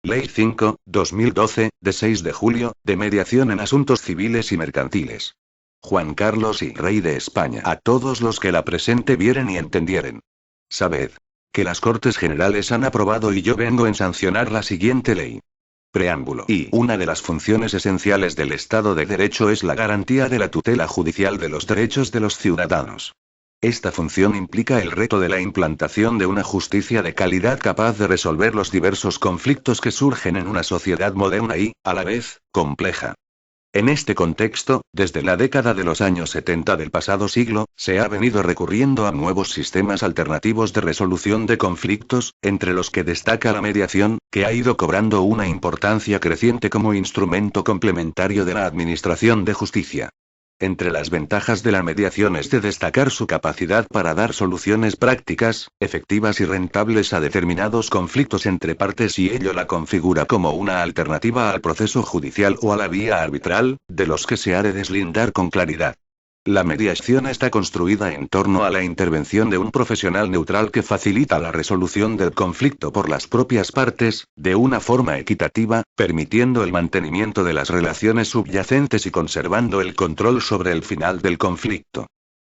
Ley 5/2012, de 6 de julio, de mediación en asuntos civiles y mercantiles. Juan Carlos y Rey de España. A todos los que la presente vieren y entendieren. Sabed que las Cortes Generales han aprobado y yo vengo en sancionar la siguiente ley. Preámbulo. Y una de las funciones esenciales del Estado de Derecho es la garantía de la tutela judicial de los derechos de los ciudadanos. Esta función implica el reto de la implantación de una justicia de calidad capaz de resolver los diversos conflictos que surgen en una sociedad moderna y, a la vez, compleja. En este contexto, desde la década de los años 70 del pasado siglo, se ha venido recurriendo a nuevos sistemas alternativos de resolución de conflictos, entre los que destaca la mediación, que ha ido cobrando una importancia creciente como instrumento complementario de la administración de justicia. Entre las ventajas de la mediación es de destacar su capacidad para dar soluciones prácticas, efectivas y rentables a determinados conflictos entre partes y ello la configura como una alternativa al proceso judicial o a la vía arbitral, de los que se ha de deslindar con claridad. La mediación está construida en torno a la intervención de un profesional neutral que facilita la resolución del conflicto por las propias partes, de una forma equitativa, permitiendo el mantenimiento de las relaciones subyacentes y conservando el control sobre el final del conflicto.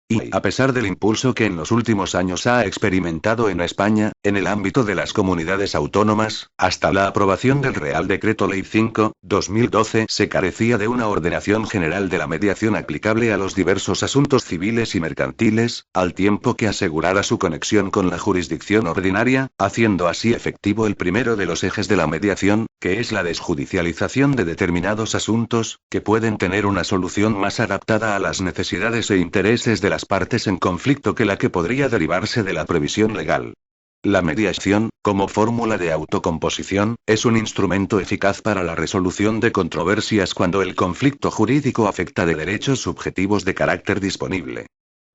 Y, a pesar del impulso que en los últimos años ha experimentado en España, en el ámbito de las comunidades autónomas, hasta la aprobación del Real Decreto Ley 5/2012 se carecía de una ordenación general de la mediación aplicable a los diversos asuntos civiles y mercantiles, al tiempo que asegurara su conexión con la jurisdicción ordinaria, haciendo así efectivo el primero de los ejes de la mediación, que es la desjudicialización de determinados asuntos, que pueden tener una solución más adaptada a las necesidades e intereses de las partes en conflicto que la que podría derivarse de la previsión legal. La mediación, como fórmula de autocomposición, es un instrumento eficaz para la resolución de controversias cuando el conflicto jurídico afecta de derechos subjetivos de carácter disponible.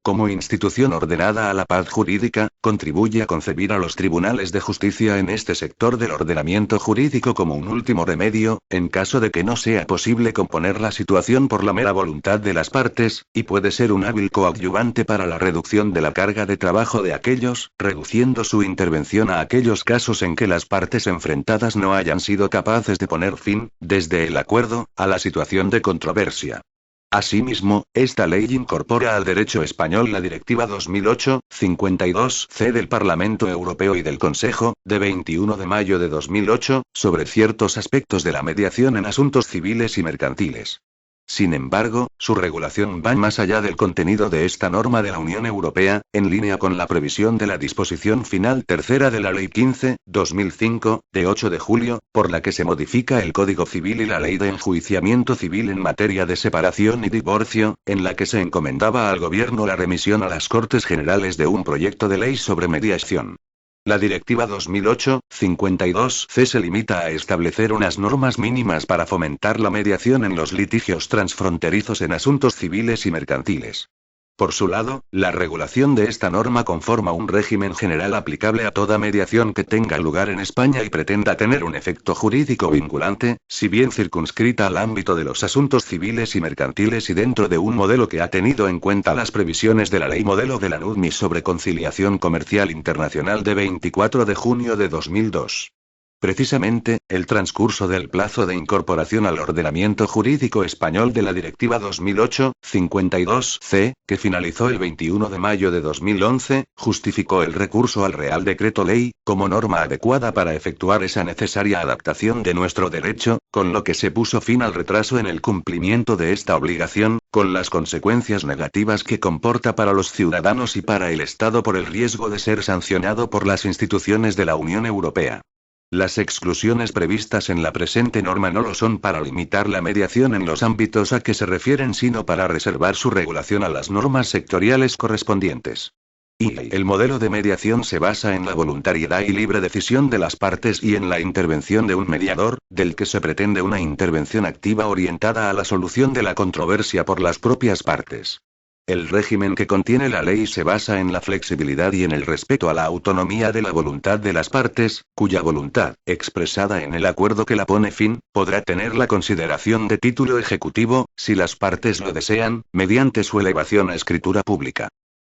Como institución ordenada a la paz jurídica, contribuye a concebir a los tribunales de justicia en este sector del ordenamiento jurídico como un último remedio, en caso de que no sea posible componer la situación por la mera voluntad de las partes, y puede ser un hábil coadyuvante para la reducción de la carga de trabajo de aquellos, reduciendo su intervención a aquellos casos en que las partes enfrentadas no hayan sido capaces de poner fin, desde el acuerdo, a la situación de controversia. Asimismo, esta ley incorpora al derecho español la Directiva 2008/52/C del Parlamento Europeo y del Consejo, de 21 de mayo de 2008, sobre ciertos aspectos de la mediación en asuntos civiles y mercantiles. Sin embargo, su regulación va más allá del contenido de esta norma de la Unión Europea, en línea con la previsión de la disposición final tercera de la Ley 15/2005, de 8 de julio, por la que se modifica el Código Civil y la Ley de Enjuiciamiento Civil en materia de separación y divorcio, en la que se encomendaba al Gobierno la remisión a las Cortes Generales de un proyecto de ley sobre mediación. La Directiva 2008/52/C se limita a establecer unas normas mínimas para fomentar la mediación en los litigios transfronterizos en asuntos civiles y mercantiles. Por su lado, la regulación de esta norma conforma un régimen general aplicable a toda mediación que tenga lugar en España y pretenda tener un efecto jurídico vinculante, si bien circunscrita al ámbito de los asuntos civiles y mercantiles y dentro de un modelo que ha tenido en cuenta las previsiones de la Ley Modelo de la NUDMI sobre conciliación comercial internacional de 24 de junio de 2002. Precisamente, el transcurso del plazo de incorporación al ordenamiento jurídico español de la Directiva 2008/52/C, que finalizó el 21 de mayo de 2011, justificó el recurso al Real Decreto Ley, como norma adecuada para efectuar esa necesaria adaptación de nuestro derecho, con lo que se puso fin al retraso en el cumplimiento de esta obligación, con las consecuencias negativas que comporta para los ciudadanos y para el Estado por el riesgo de ser sancionado por las instituciones de la Unión Europea. Las exclusiones previstas en la presente norma no lo son para limitar la mediación en los ámbitos a que se refieren, sino para reservar su regulación a las normas sectoriales correspondientes. Y el modelo de mediación se basa en la voluntariedad y libre decisión de las partes y en la intervención de un mediador, del que se pretende una intervención activa orientada a la solución de la controversia por las propias partes. El régimen que contiene la ley se basa en la flexibilidad y en el respeto a la autonomía de la voluntad de las partes, cuya voluntad, expresada en el acuerdo que la pone fin, podrá tener la consideración de título ejecutivo, si las partes lo desean, mediante su elevación a escritura pública.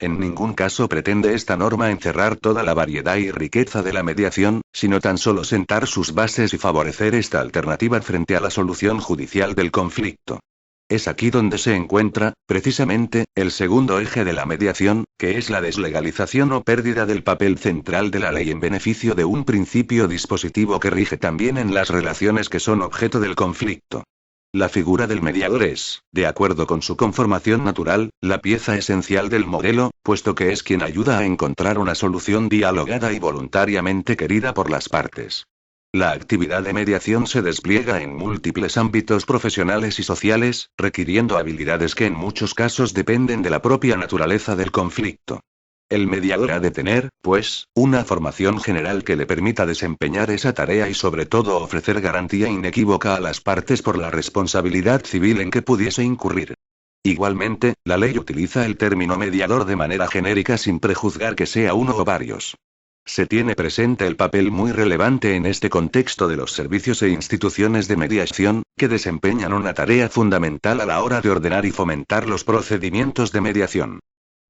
En ningún caso pretende esta norma encerrar toda la variedad y riqueza de la mediación, sino tan solo sentar sus bases y favorecer esta alternativa frente a la solución judicial del conflicto. Es aquí donde se encuentra, precisamente, el segundo eje de la mediación, que es la deslegalización o pérdida del papel central de la ley en beneficio de un principio dispositivo que rige también en las relaciones que son objeto del conflicto. La figura del mediador es, de acuerdo con su conformación natural, la pieza esencial del modelo, puesto que es quien ayuda a encontrar una solución dialogada y voluntariamente querida por las partes. La actividad de mediación se despliega en múltiples ámbitos profesionales y sociales, requiriendo habilidades que en muchos casos dependen de la propia naturaleza del conflicto. El mediador ha de tener, pues, una formación general que le permita desempeñar esa tarea y sobre todo ofrecer garantía inequívoca a las partes por la responsabilidad civil en que pudiese incurrir. Igualmente, la ley utiliza el término mediador de manera genérica sin prejuzgar que sea uno o varios. Se tiene presente el papel muy relevante en este contexto de los servicios e instituciones de mediación, que desempeñan una tarea fundamental a la hora de ordenar y fomentar los procedimientos de mediación.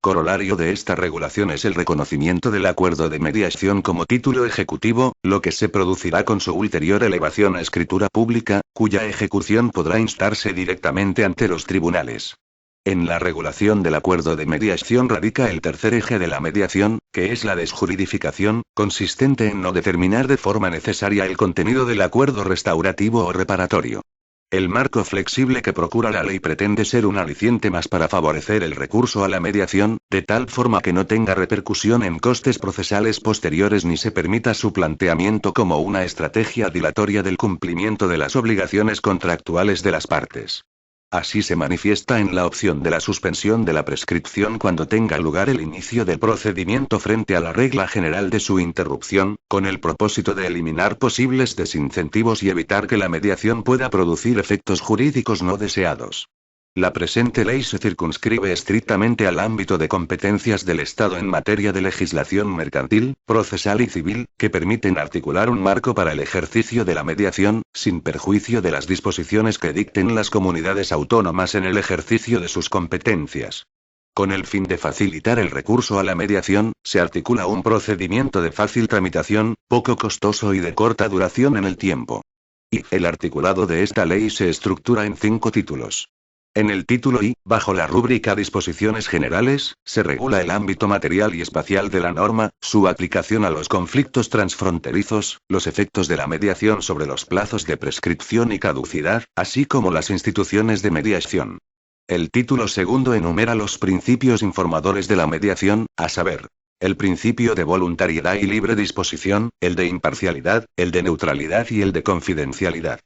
Corolario de esta regulación es el reconocimiento del acuerdo de mediación como título ejecutivo, lo que se producirá con su ulterior elevación a escritura pública, cuya ejecución podrá instarse directamente ante los tribunales. En la regulación del acuerdo de mediación radica el tercer eje de la mediación, que es la desjuridificación, consistente en no determinar de forma necesaria el contenido del acuerdo restaurativo o reparatorio. El marco flexible que procura la ley pretende ser un aliciente más para favorecer el recurso a la mediación, de tal forma que no tenga repercusión en costes procesales posteriores ni se permita su planteamiento como una estrategia dilatoria del cumplimiento de las obligaciones contractuales de las partes. Así se manifiesta en la opción de la suspensión de la prescripción cuando tenga lugar el inicio del procedimiento frente a la regla general de su interrupción, con el propósito de eliminar posibles desincentivos y evitar que la mediación pueda producir efectos jurídicos no deseados. La presente ley se circunscribe estrictamente al ámbito de competencias del Estado en materia de legislación mercantil, procesal y civil, que permiten articular un marco para el ejercicio de la mediación, sin perjuicio de las disposiciones que dicten las comunidades autónomas en el ejercicio de sus competencias. Con el fin de facilitar el recurso a la mediación, se articula un procedimiento de fácil tramitación, poco costoso y de corta duración en el tiempo. Y el articulado de esta ley se estructura en 5 títulos. En el título I, bajo la rúbrica Disposiciones Generales, se regula el ámbito material y espacial de la norma, su aplicación a los conflictos transfronterizos, los efectos de la mediación sobre los plazos de prescripción y caducidad, así como las instituciones de mediación. El título segundo enumera los principios informadores de la mediación, a saber, el principio de voluntariedad y libre disposición, el de imparcialidad, el de neutralidad y el de confidencialidad.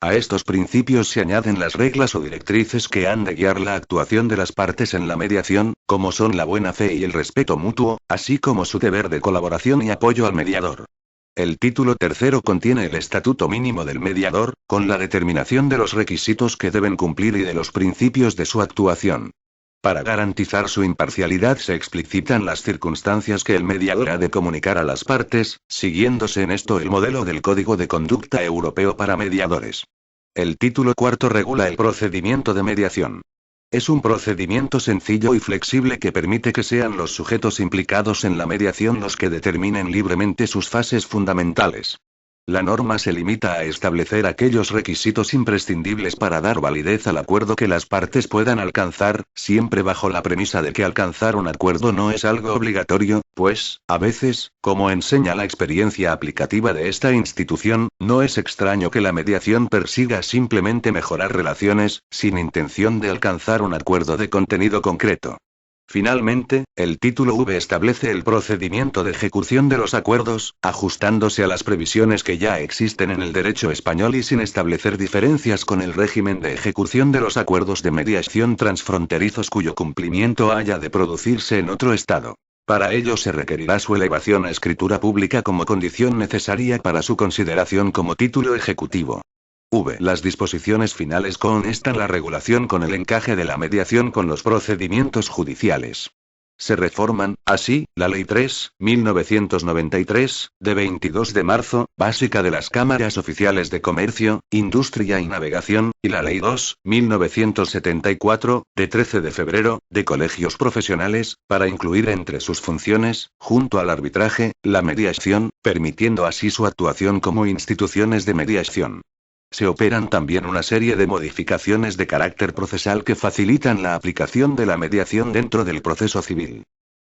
A estos principios se añaden las reglas o directrices que han de guiar la actuación de las partes en la mediación, como son la buena fe y el respeto mutuo, así como su deber de colaboración y apoyo al mediador. El título tercero contiene el estatuto mínimo del mediador, con la determinación de los requisitos que deben cumplir y de los principios de su actuación. Para garantizar su imparcialidad se explicitan las circunstancias que el mediador ha de comunicar a las partes, siguiéndose en esto el modelo del Código de Conducta Europeo para Mediadores. El título cuarto regula el procedimiento de mediación. Es un procedimiento sencillo y flexible que permite que sean los sujetos implicados en la mediación los que determinen libremente sus fases fundamentales. La norma se limita a establecer aquellos requisitos imprescindibles para dar validez al acuerdo que las partes puedan alcanzar, siempre bajo la premisa de que alcanzar un acuerdo no es algo obligatorio, pues, a veces, como enseña la experiencia aplicativa de esta institución, no es extraño que la mediación persiga simplemente mejorar relaciones, sin intención de alcanzar un acuerdo de contenido concreto. Finalmente, el título V establece el procedimiento de ejecución de los acuerdos, ajustándose a las previsiones que ya existen en el derecho español y sin establecer diferencias con el régimen de ejecución de los acuerdos de mediación transfronterizos cuyo cumplimiento haya de producirse en otro estado. Para ello se requerirá su elevación a escritura pública como condición necesaria para su consideración como título ejecutivo. Las disposiciones finales constan la regulación con el encaje de la mediación con los procedimientos judiciales. Se reforman, así, la Ley 3/1993, de 22 de marzo, básica de las cámaras oficiales de comercio, industria y navegación, y la Ley 2/1974, de 13 de febrero, de colegios profesionales, para incluir entre sus funciones, junto al arbitraje, la mediación, permitiendo así su actuación como instituciones de mediación. Se operan también una serie de modificaciones de carácter procesal que facilitan la aplicación de la mediación dentro del proceso civil.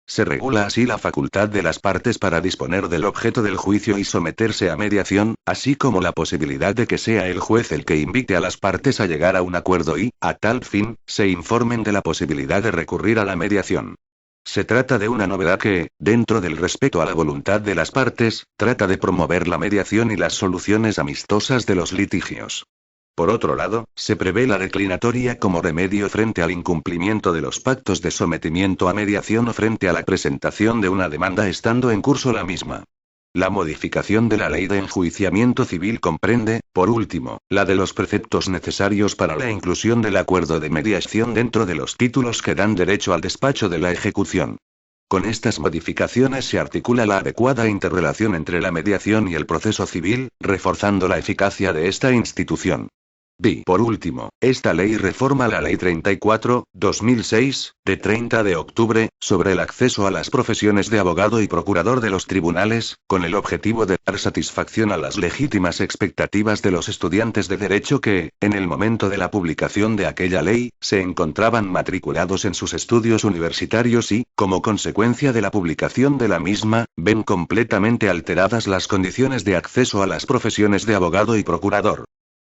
Se regula así la facultad de las partes para disponer del objeto del juicio y someterse a mediación, así como la posibilidad de que sea el juez el que invite a las partes a llegar a un acuerdo y, a tal fin, se informen de la posibilidad de recurrir a la mediación. Se trata de una novedad que, dentro del respeto a la voluntad de las partes, trata de promover la mediación y las soluciones amistosas de los litigios. Por otro lado, se prevé la declinatoria como remedio frente al incumplimiento de los pactos de sometimiento a mediación o frente a la presentación de una demanda estando en curso la misma. La modificación de la ley de enjuiciamiento civil comprende, por último, la de los preceptos necesarios para la inclusión del acuerdo de mediación dentro de los títulos que dan derecho al despacho de la ejecución. Con estas modificaciones se articula la adecuada interrelación entre la mediación y el proceso civil, reforzando la eficacia de esta institución. Por último, esta ley reforma la Ley 34/2006, de 30 de octubre, sobre el acceso a las profesiones de abogado y procurador de los tribunales, con el objetivo de dar satisfacción a las legítimas expectativas de los estudiantes de derecho que, en el momento de la publicación de aquella ley, se encontraban matriculados en sus estudios universitarios y, como consecuencia de la publicación de la misma, ven completamente alteradas las condiciones de acceso a las profesiones de abogado y procurador.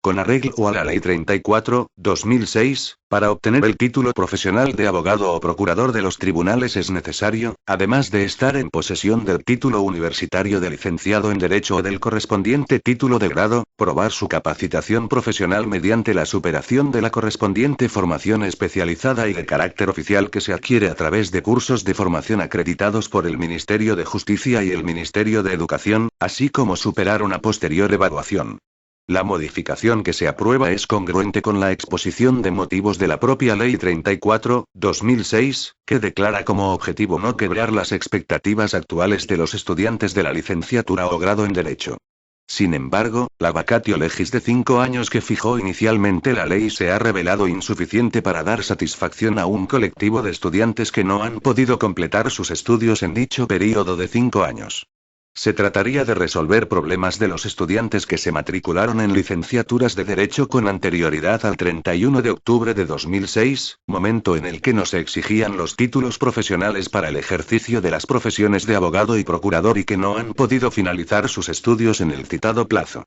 Con arreglo a la Ley 34/2006, para obtener el título profesional de abogado o procurador de los tribunales es necesario, además de estar en posesión del título universitario de licenciado en Derecho o del correspondiente título de grado, probar su capacitación profesional mediante la superación de la correspondiente formación especializada y de carácter oficial que se adquiere a través de cursos de formación acreditados por el Ministerio de Justicia y el Ministerio de Educación, así como superar una posterior evaluación. La modificación que se aprueba es congruente con la exposición de motivos de la propia Ley 34/2006, que declara como objetivo no quebrar las expectativas actuales de los estudiantes de la licenciatura o grado en Derecho. Sin embargo, la vacatio legis de 5 años que fijó inicialmente la ley se ha revelado insuficiente para dar satisfacción a un colectivo de estudiantes que no han podido completar sus estudios en dicho período de 5 años. Se trataría de resolver problemas de los estudiantes que se matricularon en licenciaturas de Derecho con anterioridad al 31 de octubre de 2006, momento en el que no se exigían los títulos profesionales para el ejercicio de las profesiones de abogado y procurador y que no han podido finalizar sus estudios en el citado plazo.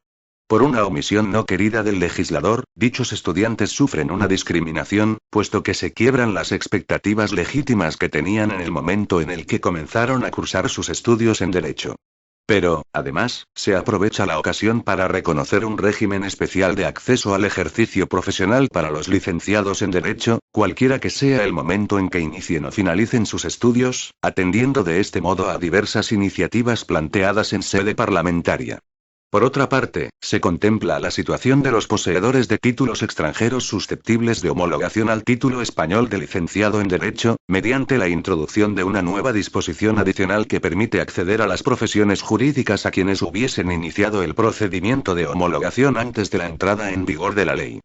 Por una omisión no querida del legislador, dichos estudiantes sufren una discriminación, puesto que se quiebran las expectativas legítimas que tenían en el momento en el que comenzaron a cursar sus estudios en Derecho. Pero, además, se aprovecha la ocasión para reconocer un régimen especial de acceso al ejercicio profesional para los licenciados en Derecho, cualquiera que sea el momento en que inicien o finalicen sus estudios, atendiendo de este modo a diversas iniciativas planteadas en sede parlamentaria. Por otra parte, se contempla la situación de los poseedores de títulos extranjeros susceptibles de homologación al título español de licenciado en Derecho, mediante la introducción de una nueva disposición adicional que permite acceder a las profesiones jurídicas a quienes hubiesen iniciado el procedimiento de homologación antes de la entrada en vigor de la ley.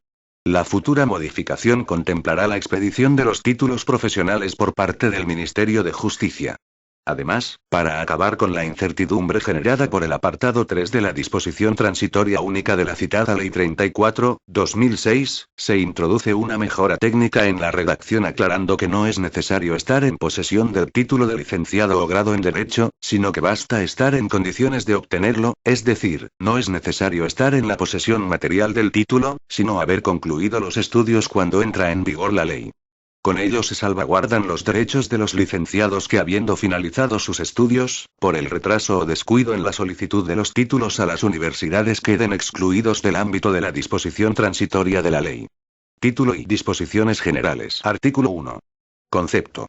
La futura modificación contemplará la expedición de los títulos profesionales por parte del Ministerio de Justicia. Además, para acabar con la incertidumbre generada por el apartado 3 de la disposición transitoria única de la citada Ley 34/2006, se introduce una mejora técnica en la redacción aclarando que no es necesario estar en posesión del título de licenciado o grado en Derecho, sino que basta estar en condiciones de obtenerlo, es decir, no es necesario estar en la posesión material del título, sino haber concluido los estudios cuando entra en vigor la ley. Con ello se salvaguardan los derechos de los licenciados que habiendo finalizado sus estudios, por el retraso o descuido en la solicitud de los títulos a las universidades queden excluidos del ámbito de la disposición transitoria de la ley. Título y disposiciones generales. Artículo 1. Concepto.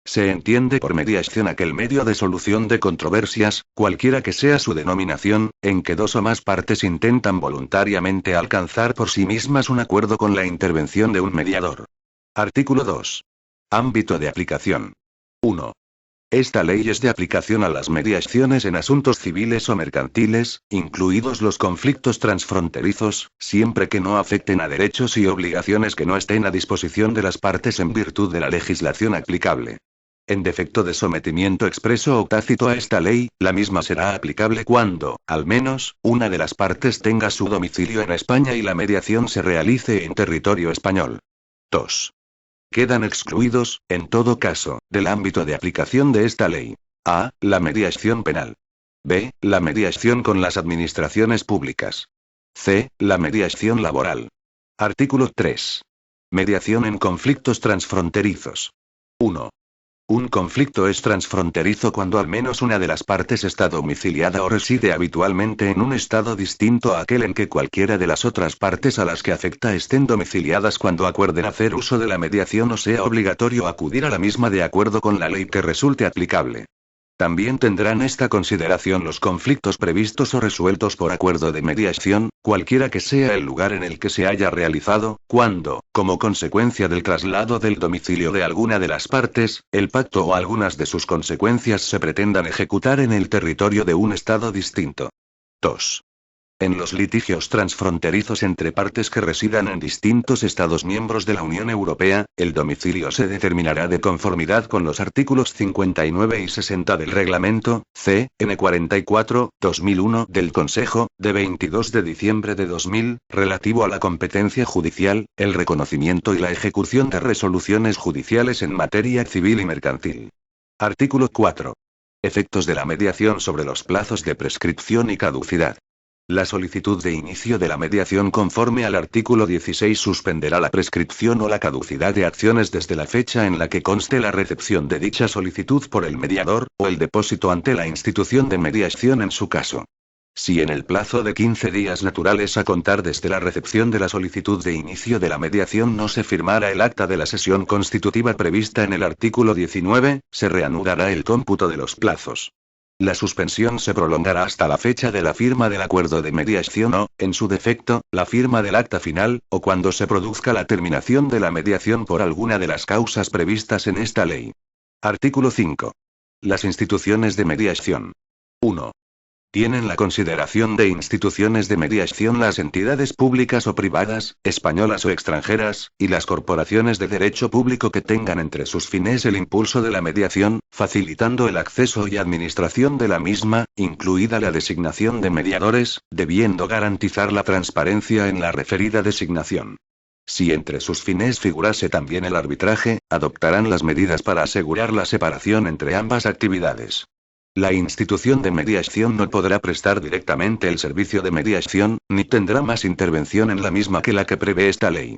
Se entiende por mediación aquel medio de solución de controversias, cualquiera que sea su denominación, en que dos o más partes intentan voluntariamente alcanzar por sí mismas un acuerdo con la intervención de un mediador. Artículo 2. Ámbito de aplicación. 1. Esta ley es de aplicación a las mediaciones en asuntos civiles o mercantiles, incluidos los conflictos transfronterizos, siempre que no afecten a derechos y obligaciones que no estén a disposición de las partes en virtud de la legislación aplicable. En defecto de sometimiento expreso o tácito a esta ley, la misma será aplicable cuando, al menos, una de las partes tenga su domicilio en España y la mediación se realice en territorio español. 2. Quedan excluidos, en todo caso, del ámbito de aplicación de esta ley. A. La mediación penal. B. La mediación con las administraciones públicas. C. La mediación laboral. Artículo 3. Mediación en conflictos transfronterizos. 1. Un conflicto es transfronterizo cuando al menos una de las partes está domiciliada o reside habitualmente en un estado distinto a aquel en que cualquiera de las otras partes a las que afecta estén domiciliadas cuando acuerden hacer uso de la mediación o sea obligatorio acudir a la misma de acuerdo con la ley que resulte aplicable. También tendrán esta consideración los conflictos previstos o resueltos por acuerdo de mediación, cualquiera que sea el lugar en el que se haya realizado, cuando, como consecuencia del traslado del domicilio de alguna de las partes, el pacto o algunas de sus consecuencias se pretendan ejecutar en el territorio de un estado distinto. 2. En los litigios transfronterizos entre partes que residan en distintos Estados miembros de la Unión Europea, el domicilio se determinará de conformidad con los artículos 59 y 60 del Reglamento, C.N. 44/2001 del Consejo, de 22 de diciembre de 2000, relativo a la competencia judicial, el reconocimiento y la ejecución de resoluciones judiciales en materia civil y mercantil. Artículo 4. Efectos de la mediación sobre los plazos de prescripción y caducidad. La solicitud de inicio de la mediación conforme al artículo 16 suspenderá la prescripción o la caducidad de acciones desde la fecha en la que conste la recepción de dicha solicitud por el mediador, o el depósito ante la institución de mediación en su caso. Si en el plazo de 15 días naturales a contar desde la recepción de la solicitud de inicio de la mediación no se firmara el acta de la sesión constitutiva prevista en el artículo 19, se reanudará el cómputo de los plazos. La suspensión se prolongará hasta la fecha de la firma del acuerdo de mediación o, en su defecto, la firma del acta final, o cuando se produzca la terminación de la mediación por alguna de las causas previstas en esta ley. Artículo 5. Las instituciones de mediación. 1. Tienen la consideración de instituciones de mediación las entidades públicas o privadas, españolas o extranjeras, y las corporaciones de derecho público que tengan entre sus fines el impulso de la mediación, facilitando el acceso y administración de la misma, incluida la designación de mediadores, debiendo garantizar la transparencia en la referida designación. Si entre sus fines figurase también el arbitraje, adoptarán las medidas para asegurar la separación entre ambas actividades. La institución de mediación no podrá prestar directamente el servicio de mediación, ni tendrá más intervención en la misma que la que prevé esta ley.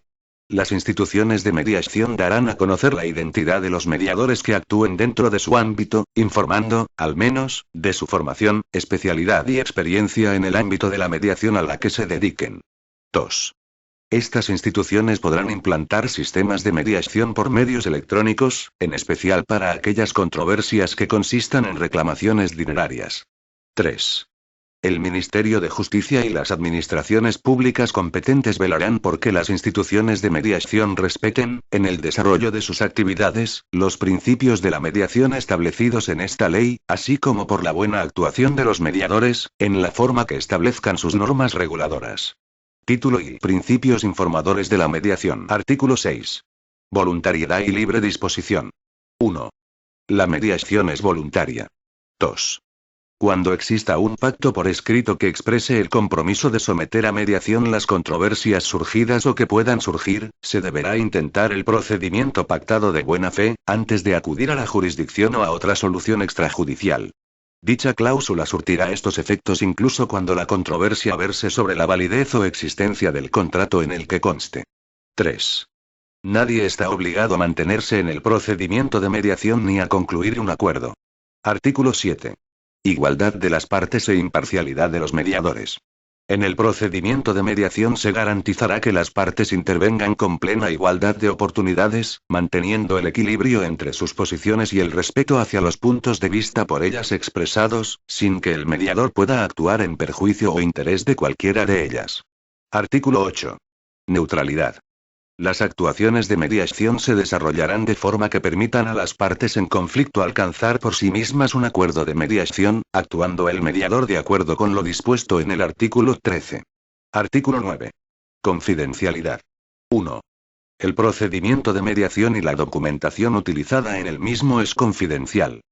Las instituciones de mediación darán a conocer la identidad de los mediadores que actúen dentro de su ámbito, informando, al menos, de su formación, especialidad y experiencia en el ámbito de la mediación a la que se dediquen. 2. Estas instituciones podrán implantar sistemas de mediación por medios electrónicos, en especial para aquellas controversias que consistan en reclamaciones dinerarias. 3. El Ministerio de Justicia y las administraciones públicas competentes velarán por que las instituciones de mediación respeten, en el desarrollo de sus actividades, los principios de la mediación establecidos en esta ley, así como por la buena actuación de los mediadores, en la forma que establezcan sus normas reguladoras. Título y principios informadores de la mediación. Artículo 6. Voluntariedad y libre disposición. 1. La mediación es voluntaria. 2. Cuando exista un pacto por escrito que exprese el compromiso de someter a mediación las controversias surgidas o que puedan surgir, se deberá intentar el procedimiento pactado de buena fe, antes de acudir a la jurisdicción o a otra solución extrajudicial. Dicha cláusula surtirá estos efectos incluso cuando la controversia verse sobre la validez o existencia del contrato en el que conste. 3. Nadie está obligado a mantenerse en el procedimiento de mediación ni a concluir un acuerdo. Artículo 7. Igualdad de las partes e imparcialidad de los mediadores. En el procedimiento de mediación se garantizará que las partes intervengan con plena igualdad de oportunidades, manteniendo el equilibrio entre sus posiciones y el respeto hacia los puntos de vista por ellas expresados, sin que el mediador pueda actuar en perjuicio o interés de cualquiera de ellas. Artículo 8. Neutralidad. Las actuaciones de mediación se desarrollarán de forma que permitan a las partes en conflicto alcanzar por sí mismas un acuerdo de mediación, actuando el mediador de acuerdo con lo dispuesto en el artículo 13. Artículo 9. Confidencialidad. 1. El procedimiento de mediación y la documentación utilizada en el mismo es confidencial.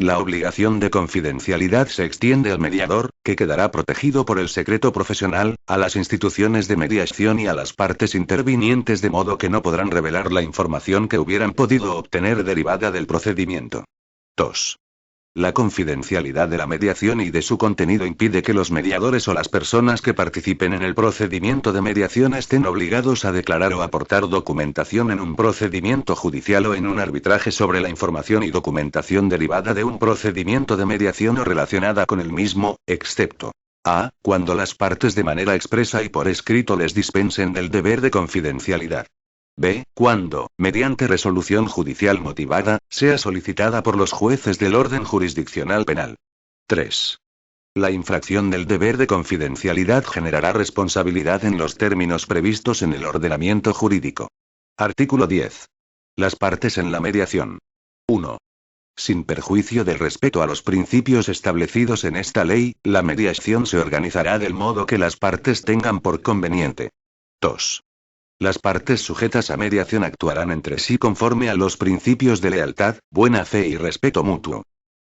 La obligación de confidencialidad se extiende al mediador, que quedará protegido por el secreto profesional, a las instituciones de mediación y a las partes intervinientes de modo que no podrán revelar la información que hubieran podido obtener derivada del procedimiento. 2. La confidencialidad de la mediación y de su contenido impide que los mediadores o las personas que participen en el procedimiento de mediación estén obligados a declarar o aportar documentación en un procedimiento judicial o en un arbitraje sobre la información y documentación derivada de un procedimiento de mediación o relacionada con el mismo, excepto a. Cuando las partes de manera expresa y por escrito les dispensen del deber de confidencialidad. B. Cuando, mediante resolución judicial motivada, sea solicitada por los jueces del orden jurisdiccional penal. 3. La infracción del deber de confidencialidad generará responsabilidad en los términos previstos en el ordenamiento jurídico. Artículo 10. Las partes en la mediación. 1. Sin perjuicio del respeto a los principios establecidos en esta ley, la mediación se organizará del modo que las partes tengan por conveniente. 2. Las partes sujetas a mediación actuarán entre sí conforme a los principios de lealtad, buena fe y respeto mutuo.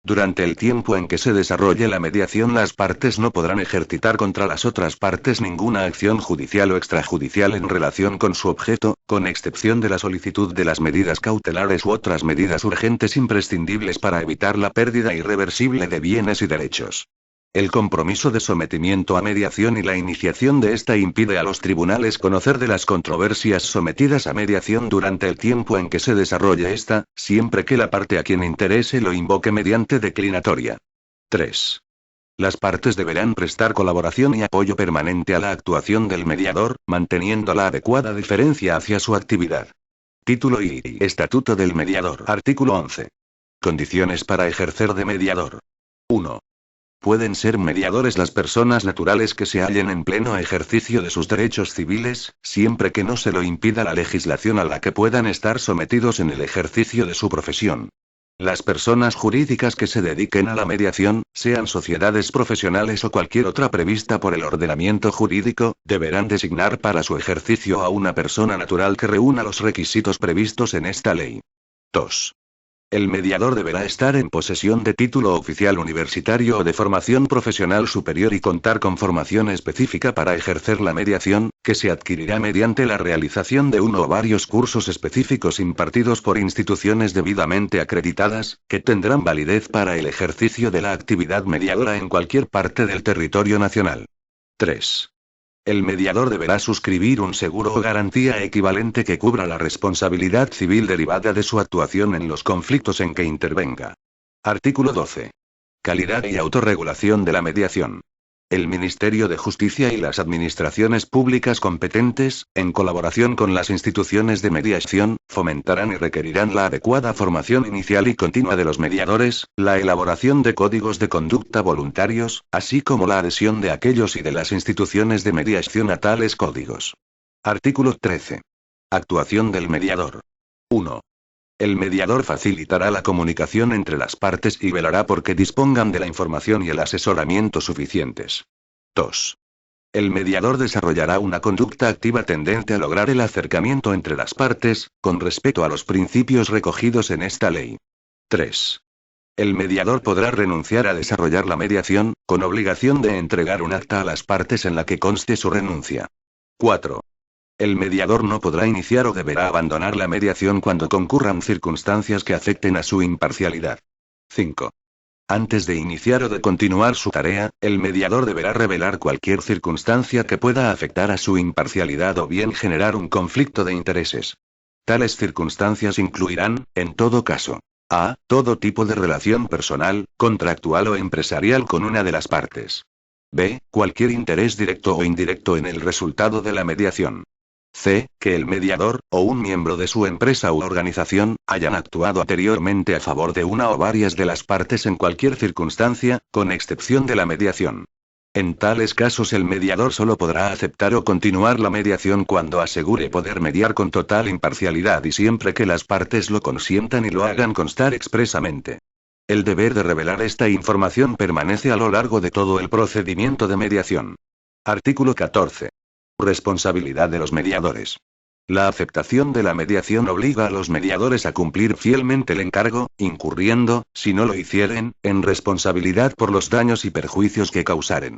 Durante el tiempo en que se desarrolle la mediación, las partes no podrán ejercitar contra las otras partes ninguna acción judicial o extrajudicial en relación con su objeto, con excepción de la solicitud de las medidas cautelares u otras medidas urgentes imprescindibles para evitar la pérdida irreversible de bienes y derechos. El compromiso de sometimiento a mediación y la iniciación de esta impide a los tribunales conocer de las controversias sometidas a mediación durante el tiempo en que se desarrolle esta, siempre que la parte a quien interese lo invoque mediante declinatoria. 3. Las partes deberán prestar colaboración y apoyo permanente a la actuación del mediador, manteniendo la adecuada deferencia hacia su actividad. Título y Estatuto del Mediador. Artículo 11. Condiciones para ejercer de mediador. 1. Pueden ser mediadores las personas naturales que se hallen en pleno ejercicio de sus derechos civiles, siempre que no se lo impida la legislación a la que puedan estar sometidos en el ejercicio de su profesión. Las personas jurídicas que se dediquen a la mediación, sean sociedades profesionales o cualquier otra prevista por el ordenamiento jurídico, deberán designar para su ejercicio a una persona natural que reúna los requisitos previstos en esta ley. 2. El mediador deberá estar en posesión de título oficial universitario o de formación profesional superior y contar con formación específica para ejercer la mediación, que se adquirirá mediante la realización de uno o varios cursos específicos impartidos por instituciones debidamente acreditadas, que tendrán validez para el ejercicio de la actividad mediadora en cualquier parte del territorio nacional. 3. El mediador deberá suscribir un seguro o garantía equivalente que cubra la responsabilidad civil derivada de su actuación en los conflictos en que intervenga. Artículo 12. Calidad y autorregulación de la mediación. El Ministerio de Justicia y las administraciones públicas competentes, en colaboración con las instituciones de mediación, fomentarán y requerirán la adecuada formación inicial y continua de los mediadores, la elaboración de códigos de conducta voluntarios, así como la adhesión de aquellos y de las instituciones de mediación a tales códigos. Artículo 13. Actuación del mediador. 1. El mediador facilitará la comunicación entre las partes y velará por que dispongan de la información y el asesoramiento suficientes. 2. El mediador desarrollará una conducta activa tendente a lograr el acercamiento entre las partes, con respeto a los principios recogidos en esta ley. 3. El mediador podrá renunciar a desarrollar la mediación, con obligación de entregar un acta a las partes en la que conste su renuncia. 4. El mediador no podrá iniciar o deberá abandonar la mediación cuando concurran circunstancias que afecten a su imparcialidad. 5. Antes de iniciar o de continuar su tarea, el mediador deberá revelar cualquier circunstancia que pueda afectar a su imparcialidad o bien generar un conflicto de intereses. Tales circunstancias incluirán, en todo caso, a. Todo tipo de relación personal, contractual o empresarial con una de las partes. b. Cualquier interés directo o indirecto en el resultado de la mediación. C. Que el mediador, o un miembro de su empresa u organización, hayan actuado anteriormente a favor de una o varias de las partes en cualquier circunstancia, con excepción de la mediación. En tales casos el mediador solo podrá aceptar o continuar la mediación cuando asegure poder mediar con total imparcialidad y siempre que las partes lo consientan y lo hagan constar expresamente. El deber de revelar esta información permanece a lo largo de todo el procedimiento de mediación. Artículo 14. Responsabilidad de los mediadores. La aceptación de la mediación obliga a los mediadores a cumplir fielmente el encargo, incurriendo, si no lo hicieren, en responsabilidad por los daños y perjuicios que causaren.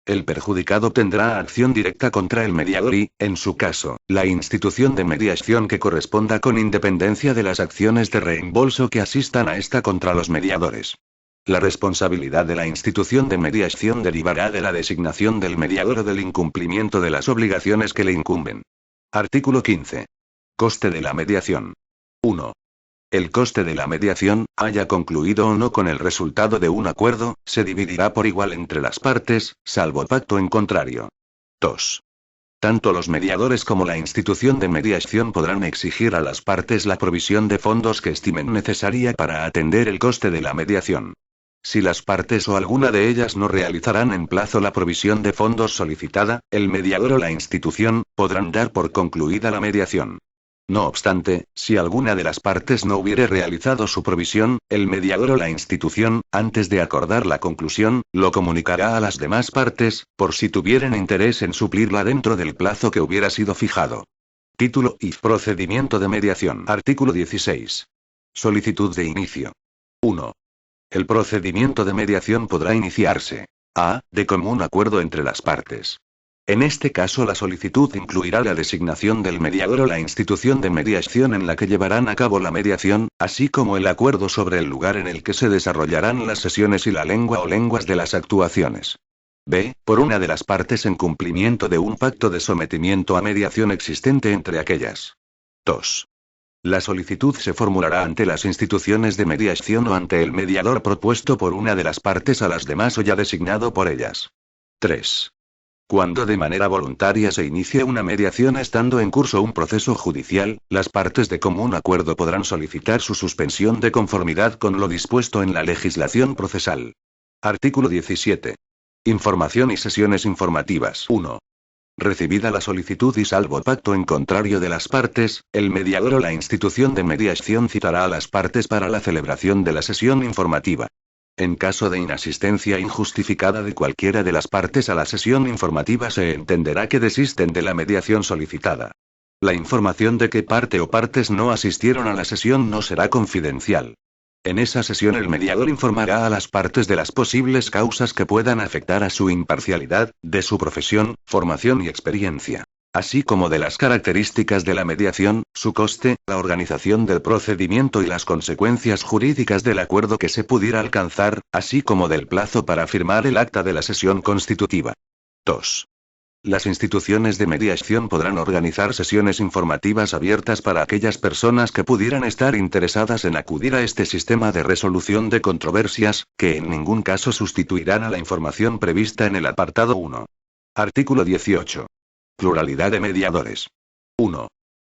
El perjudicado tendrá acción directa contra el mediador y, en su caso, la institución de mediación que corresponda con independencia de las acciones de reembolso que asistan a esta contra los mediadores. La responsabilidad de la institución de mediación derivará de la designación del mediador o del incumplimiento de las obligaciones que le incumben. Artículo 15. Coste de la mediación. 1. El coste de la mediación, haya concluido o no con el resultado de un acuerdo, se dividirá por igual entre las partes, salvo pacto en contrario. 2. Tanto los mediadores como la institución de mediación podrán exigir a las partes la provisión de fondos que estimen necesaria para atender el coste de la mediación. Si las partes o alguna de ellas no realizarán en plazo la provisión de fondos solicitada, el mediador o la institución podrán dar por concluida la mediación. No obstante, si alguna de las partes no hubiere realizado su provisión, el mediador o la institución, antes de acordar la conclusión, lo comunicará a las demás partes, por si tuvieran interés en suplirla dentro del plazo que hubiera sido fijado. Título y procedimiento de mediación. Artículo 16. Solicitud de inicio. 1. El procedimiento de mediación podrá iniciarse a. De común acuerdo entre las partes. En este caso la solicitud incluirá la designación del mediador o la institución de mediación en la que llevarán a cabo la mediación, así como el acuerdo sobre el lugar en el que se desarrollarán las sesiones y la lengua o lenguas de las actuaciones. B. Por una de las partes en cumplimiento de un pacto de sometimiento a mediación existente entre aquellas. 2. La solicitud se formulará ante las instituciones de mediación o ante el mediador propuesto por una de las partes a las demás o ya designado por ellas. 3. Cuando de manera voluntaria se inicie una mediación estando en curso un proceso judicial, las partes de común acuerdo podrán solicitar su suspensión de conformidad con lo dispuesto en la legislación procesal. Artículo 17. Información y sesiones informativas. 1. Recibida la solicitud y salvo pacto en contrario de las partes, el mediador o la institución de mediación citará a las partes para la celebración de la sesión informativa. En caso de inasistencia injustificada de cualquiera de las partes a la sesión informativa se entenderá que desisten de la mediación solicitada. La información de qué parte o partes no asistieron a la sesión no será confidencial. En esa sesión el mediador informará a las partes de las posibles causas que puedan afectar a su imparcialidad, de su profesión, formación y experiencia, así como de las características de la mediación, su coste, la organización del procedimiento y las consecuencias jurídicas del acuerdo que se pudiera alcanzar, así como del plazo para firmar el acta de la sesión constitutiva. 2. Las instituciones de mediación podrán organizar sesiones informativas abiertas para aquellas personas que pudieran estar interesadas en acudir a este sistema de resolución de controversias, que en ningún caso sustituirán a la información prevista en el apartado 1. Artículo 18. Pluralidad de mediadores. 1.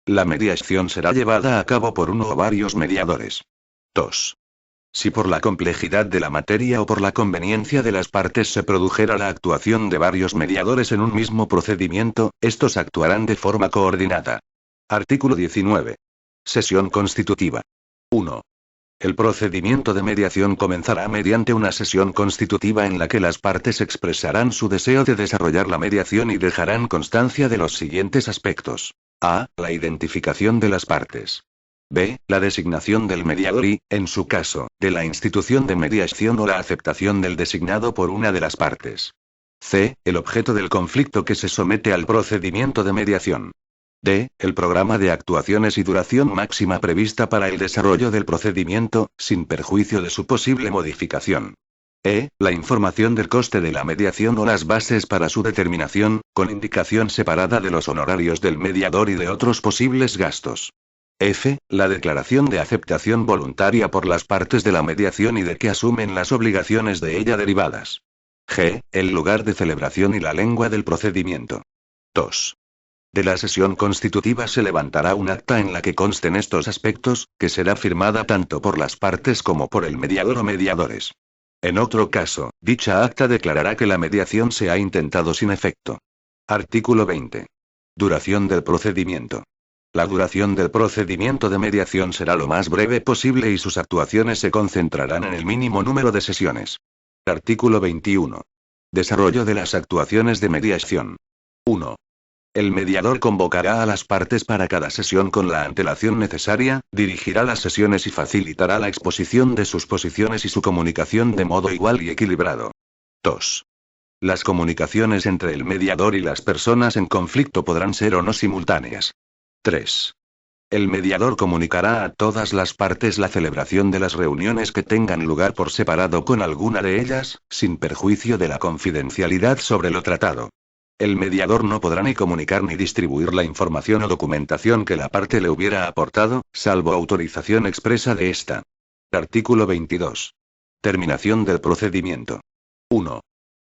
La mediación será llevada a cabo por uno o varios mediadores. 2. Si por la complejidad de la materia o por la conveniencia de las partes se produjera la actuación de varios mediadores en un mismo procedimiento, estos actuarán de forma coordinada. Artículo 19. Sesión constitutiva. 1. El procedimiento de mediación comenzará mediante una sesión constitutiva en la que las partes expresarán su deseo de desarrollar la mediación y dejarán constancia de los siguientes aspectos. A. La identificación de las partes. B. La designación del mediador y, en su caso, de la institución de mediación o la aceptación del designado por una de las partes. C. El objeto del conflicto que se somete al procedimiento de mediación. D. El programa de actuaciones y duración máxima prevista para el desarrollo del procedimiento, sin perjuicio de su posible modificación. E. La información del coste de la mediación o las bases para su determinación, con indicación separada de los honorarios del mediador y de otros posibles gastos. F. La declaración de aceptación voluntaria por las partes de la mediación y de que asumen las obligaciones de ella derivadas. G. El lugar de celebración y la lengua del procedimiento. 2. De la sesión constitutiva se levantará un acta en la que consten estos aspectos, que será firmada tanto por las partes como por el mediador o mediadores. En otro caso, dicha acta declarará que la mediación se ha intentado sin efecto. Artículo 20. Duración del procedimiento. La duración del procedimiento de mediación será lo más breve posible y sus actuaciones se concentrarán en el mínimo número de sesiones. Artículo 21. Desarrollo de las actuaciones de mediación. 1. El mediador convocará a las partes para cada sesión con la antelación necesaria, dirigirá las sesiones y facilitará la exposición de sus posiciones y su comunicación de modo igual y equilibrado. 2. Las comunicaciones entre el mediador y las personas en conflicto podrán ser o no simultáneas. 3. El mediador comunicará a todas las partes la celebración de las reuniones que tengan lugar por separado con alguna de ellas, sin perjuicio de la confidencialidad sobre lo tratado. El mediador no podrá ni comunicar ni distribuir la información o documentación que la parte le hubiera aportado, salvo autorización expresa de ésta. Artículo 22. Terminación del procedimiento. 1.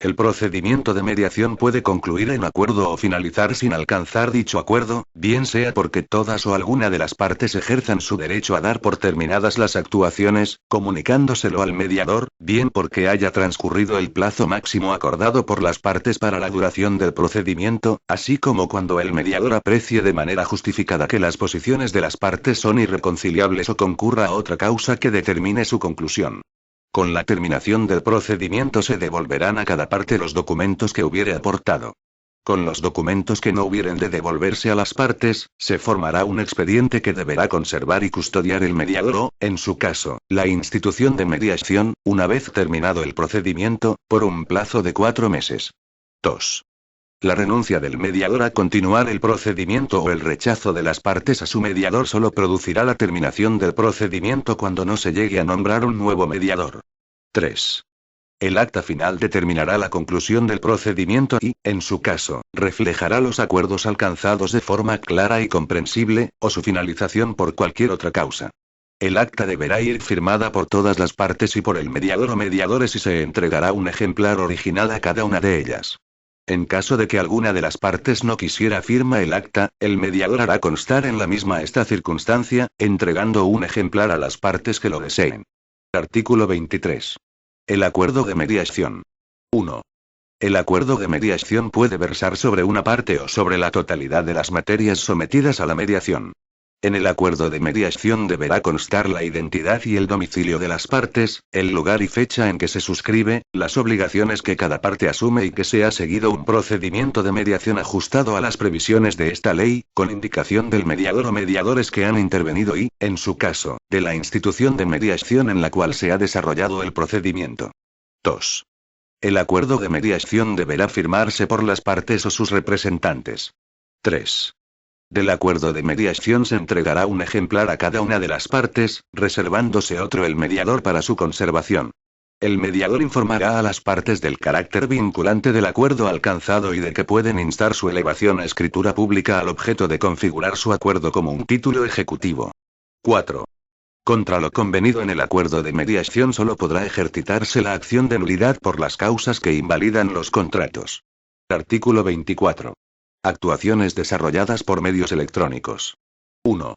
El procedimiento de mediación puede concluir en acuerdo o finalizar sin alcanzar dicho acuerdo, bien sea porque todas o alguna de las partes ejerzan su derecho a dar por terminadas las actuaciones, comunicándoselo al mediador, bien porque haya transcurrido el plazo máximo acordado por las partes para la duración del procedimiento, así como cuando el mediador aprecie de manera justificada que las posiciones de las partes son irreconciliables o concurra otra causa que determine su conclusión. Con la terminación del procedimiento se devolverán a cada parte los documentos que hubiere aportado. Con los documentos que no hubieren de devolverse a las partes, se formará un expediente que deberá conservar y custodiar el mediador o, en su caso, la institución de mediación, una vez terminado el procedimiento, por un plazo de 4 meses. 2. La renuncia del mediador a continuar el procedimiento o el rechazo de las partes a su mediador solo producirá la terminación del procedimiento cuando no se llegue a nombrar un nuevo mediador. 3. El acta final determinará la conclusión del procedimiento y, en su caso, reflejará los acuerdos alcanzados de forma clara y comprensible, o su finalización por cualquier otra causa. El acta deberá ir firmada por todas las partes y por el mediador o mediadores y se entregará un ejemplar original a cada una de ellas. En caso de que alguna de las partes no quisiera firma el acta, el mediador hará constar en la misma esta circunstancia, entregando un ejemplar a las partes que lo deseen. Artículo 23. El acuerdo de mediación. 1. El acuerdo de mediación puede versar sobre una parte o sobre la totalidad de las materias sometidas a la mediación. En el acuerdo de mediación deberá constar la identidad y el domicilio de las partes, el lugar y fecha en que se suscribe, las obligaciones que cada parte asume y que se ha seguido un procedimiento de mediación ajustado a las previsiones de esta ley, con indicación del mediador o mediadores que han intervenido y, en su caso, de la institución de mediación en la cual se ha desarrollado el procedimiento. 2. El acuerdo de mediación deberá firmarse por las partes o sus representantes. 3. Del acuerdo de mediación se entregará un ejemplar a cada una de las partes, reservándose otro el mediador para su conservación. El mediador informará a las partes del carácter vinculante del acuerdo alcanzado y de que pueden instar su elevación a escritura pública al objeto de configurar su acuerdo como un título ejecutivo. 4. Contra lo convenido en el acuerdo de mediación solo podrá ejercitarse la acción de nulidad por las causas que invalidan los contratos. Artículo 24. Actuaciones desarrolladas por medios electrónicos. 1.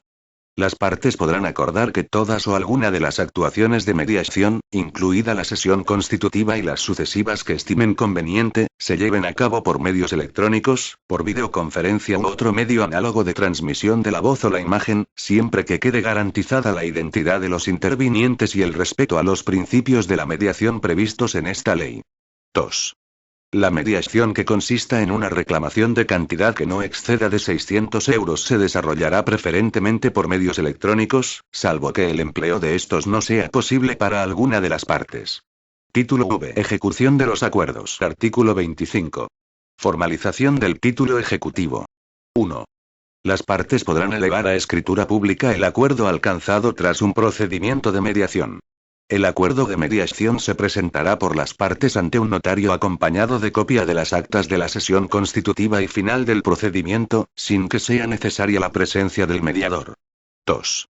Las partes podrán acordar que todas o alguna de las actuaciones de mediación, incluida la sesión constitutiva y las sucesivas que estimen conveniente, se lleven a cabo por medios electrónicos, por videoconferencia u otro medio análogo de transmisión de la voz o la imagen, siempre que quede garantizada la identidad de los intervinientes y el respeto a los principios de la mediación previstos en esta ley. 2. La mediación que consista en una reclamación de cantidad que no exceda de 600 euros se desarrollará preferentemente por medios electrónicos, salvo que el empleo de estos no sea posible para alguna de las partes. Título V. Ejecución de los acuerdos. Artículo 25. Formalización del título ejecutivo. 1. Las partes podrán elevar a escritura pública el acuerdo alcanzado tras un procedimiento de mediación. El acuerdo de mediación se presentará por las partes ante un notario acompañado de copia de las actas de la sesión constitutiva y final del procedimiento, sin que sea necesaria la presencia del mediador. 2.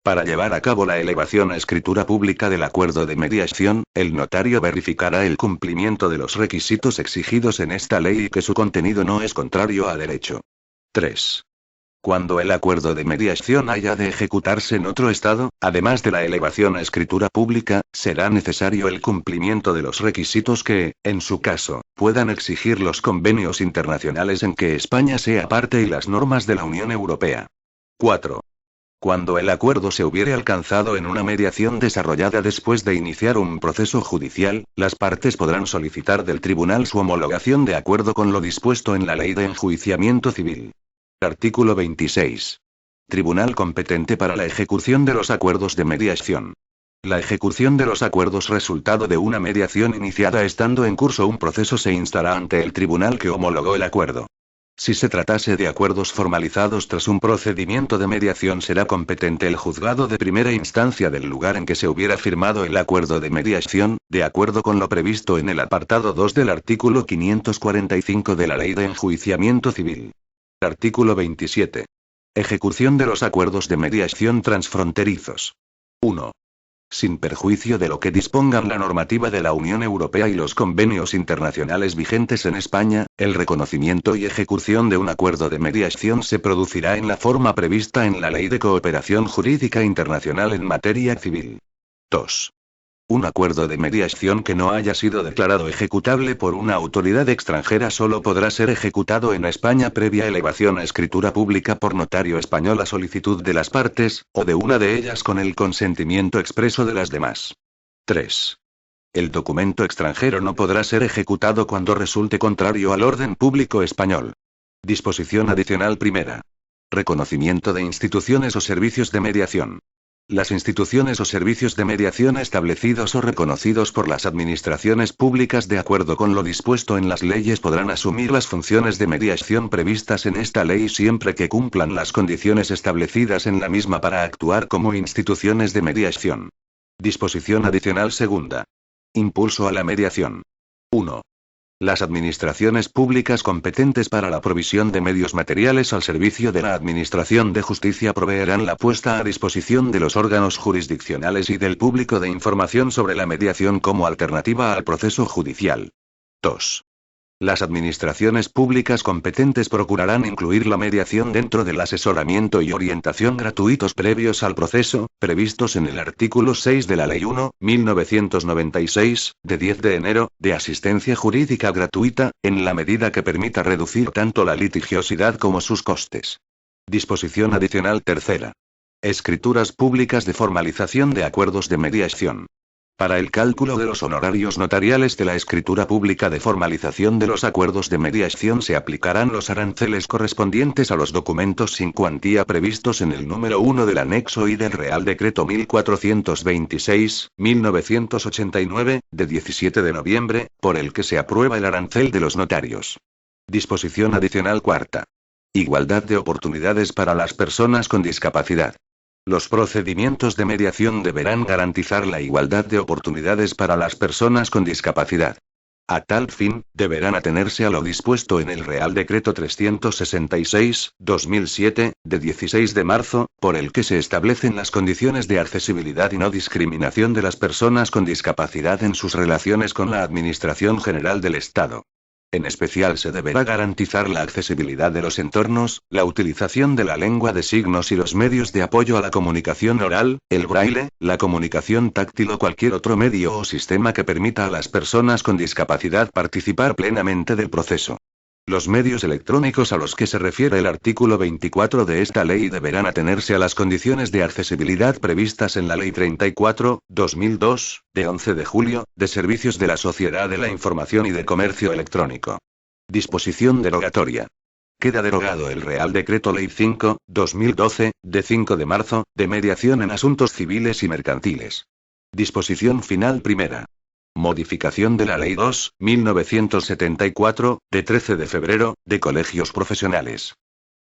Para llevar a cabo la elevación a escritura pública del acuerdo de mediación, el notario verificará el cumplimiento de los requisitos exigidos en esta ley y que su contenido no es contrario a derecho. 3. Cuando el acuerdo de mediación haya de ejecutarse en otro estado, además de la elevación a escritura pública, será necesario el cumplimiento de los requisitos que, en su caso, puedan exigir los convenios internacionales en que España sea parte y las normas de la Unión Europea. 4. Cuando el acuerdo se hubiere alcanzado en una mediación desarrollada después de iniciar un proceso judicial, las partes podrán solicitar del tribunal su homologación de acuerdo con lo dispuesto en la Ley de Enjuiciamiento Civil. Artículo 26. Tribunal competente para la ejecución de los acuerdos de mediación. La ejecución de los acuerdos resultado de una mediación iniciada estando en curso un proceso se instará ante el tribunal que homologó el acuerdo. Si se tratase de acuerdos formalizados tras un procedimiento de mediación, será competente el juzgado de primera instancia del lugar en que se hubiera firmado el acuerdo de mediación, de acuerdo con lo previsto en el apartado 2 del artículo 545 de la Ley de Enjuiciamiento Civil. Artículo 27. Ejecución de los acuerdos de mediación transfronterizos. 1. Sin perjuicio de lo que dispongan la normativa de la Unión Europea y los convenios internacionales vigentes en España, el reconocimiento y ejecución de un acuerdo de mediación se producirá en la forma prevista en la Ley de Cooperación Jurídica Internacional en materia civil. 2. Un acuerdo de mediación que no haya sido declarado ejecutable por una autoridad extranjera solo podrá ser ejecutado en España previa elevación a escritura pública por notario español a solicitud de las partes, o de una de ellas con el consentimiento expreso de las demás. 3. El documento extranjero no podrá ser ejecutado cuando resulte contrario al orden público español. Disposición adicional primera. Reconocimiento de instituciones o servicios de mediación. Las instituciones o servicios de mediación establecidos o reconocidos por las administraciones públicas de acuerdo con lo dispuesto en las leyes podrán asumir las funciones de mediación previstas en esta ley siempre que cumplan las condiciones establecidas en la misma para actuar como instituciones de mediación. Disposición adicional segunda. Impulso a la mediación. 1. Las administraciones públicas competentes para la provisión de medios materiales al servicio de la Administración de Justicia proveerán la puesta a disposición de los órganos jurisdiccionales y del público de información sobre la mediación como alternativa al proceso judicial. 2. Las administraciones públicas competentes procurarán incluir la mediación dentro del asesoramiento y orientación gratuitos previos al proceso, previstos en el artículo 6 de la Ley 1/1996, de 10 de enero, de asistencia jurídica gratuita, en la medida que permita reducir tanto la litigiosidad como sus costes. Disposición adicional tercera. Escrituras públicas de formalización de acuerdos de mediación. Para el cálculo de los honorarios notariales de la escritura pública de formalización de los acuerdos de mediación se aplicarán los aranceles correspondientes a los documentos sin cuantía previstos en el número 1 del anexo I del Real Decreto 1426/1989, de 17 de noviembre, por el que se aprueba el arancel de los notarios. Disposición adicional cuarta. Igualdad de oportunidades para las personas con discapacidad. Los procedimientos de mediación deberán garantizar la igualdad de oportunidades para las personas con discapacidad. A tal fin, deberán atenerse a lo dispuesto en el Real Decreto 366/2007, de 16 de marzo, por el que se establecen las condiciones de accesibilidad y no discriminación de las personas con discapacidad en sus relaciones con la Administración General del Estado. En especial se deberá garantizar la accesibilidad de los entornos, la utilización de la lengua de signos y los medios de apoyo a la comunicación oral, el braille, la comunicación táctil o cualquier otro medio o sistema que permita a las personas con discapacidad participar plenamente del proceso. Los medios electrónicos a los que se refiere el artículo 24 de esta ley deberán atenerse a las condiciones de accesibilidad previstas en la Ley 34/2002, de 11 de julio, de Servicios de la Sociedad de la Información y de Comercio Electrónico. Disposición derogatoria. Queda derogado el Real Decreto Ley 5/2012, de 5 de marzo, de mediación en asuntos civiles y mercantiles. Disposición final primera. Modificación de la Ley 2/1974, de 13 de febrero, de colegios profesionales.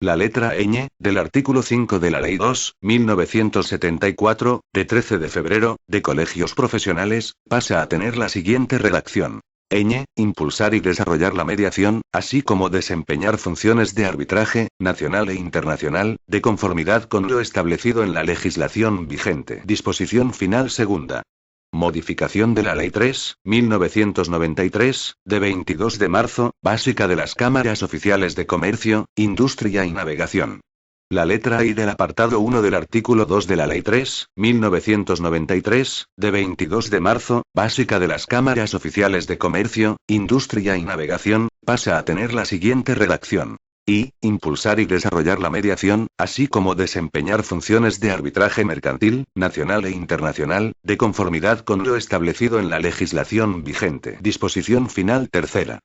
La letra ñ, del artículo 5 de la Ley 2/1974, de 13 de febrero, de colegios profesionales, pasa a tener la siguiente redacción. ñ. Impulsar y desarrollar la mediación, así como desempeñar funciones de arbitraje, nacional e internacional, de conformidad con lo establecido en la legislación vigente. Disposición final segunda. Modificación de la Ley 3/1993, de 22 de marzo, básica de las cámaras oficiales de comercio, industria y navegación. La letra I del apartado 1 del artículo 2 de la Ley 3.1993, de 22 de marzo, básica de las cámaras oficiales de comercio, industria y navegación, pasa a tener la siguiente redacción. Y, impulsar y desarrollar la mediación, así como desempeñar funciones de arbitraje mercantil, nacional e internacional, de conformidad con lo establecido en la legislación vigente. Disposición final tercera.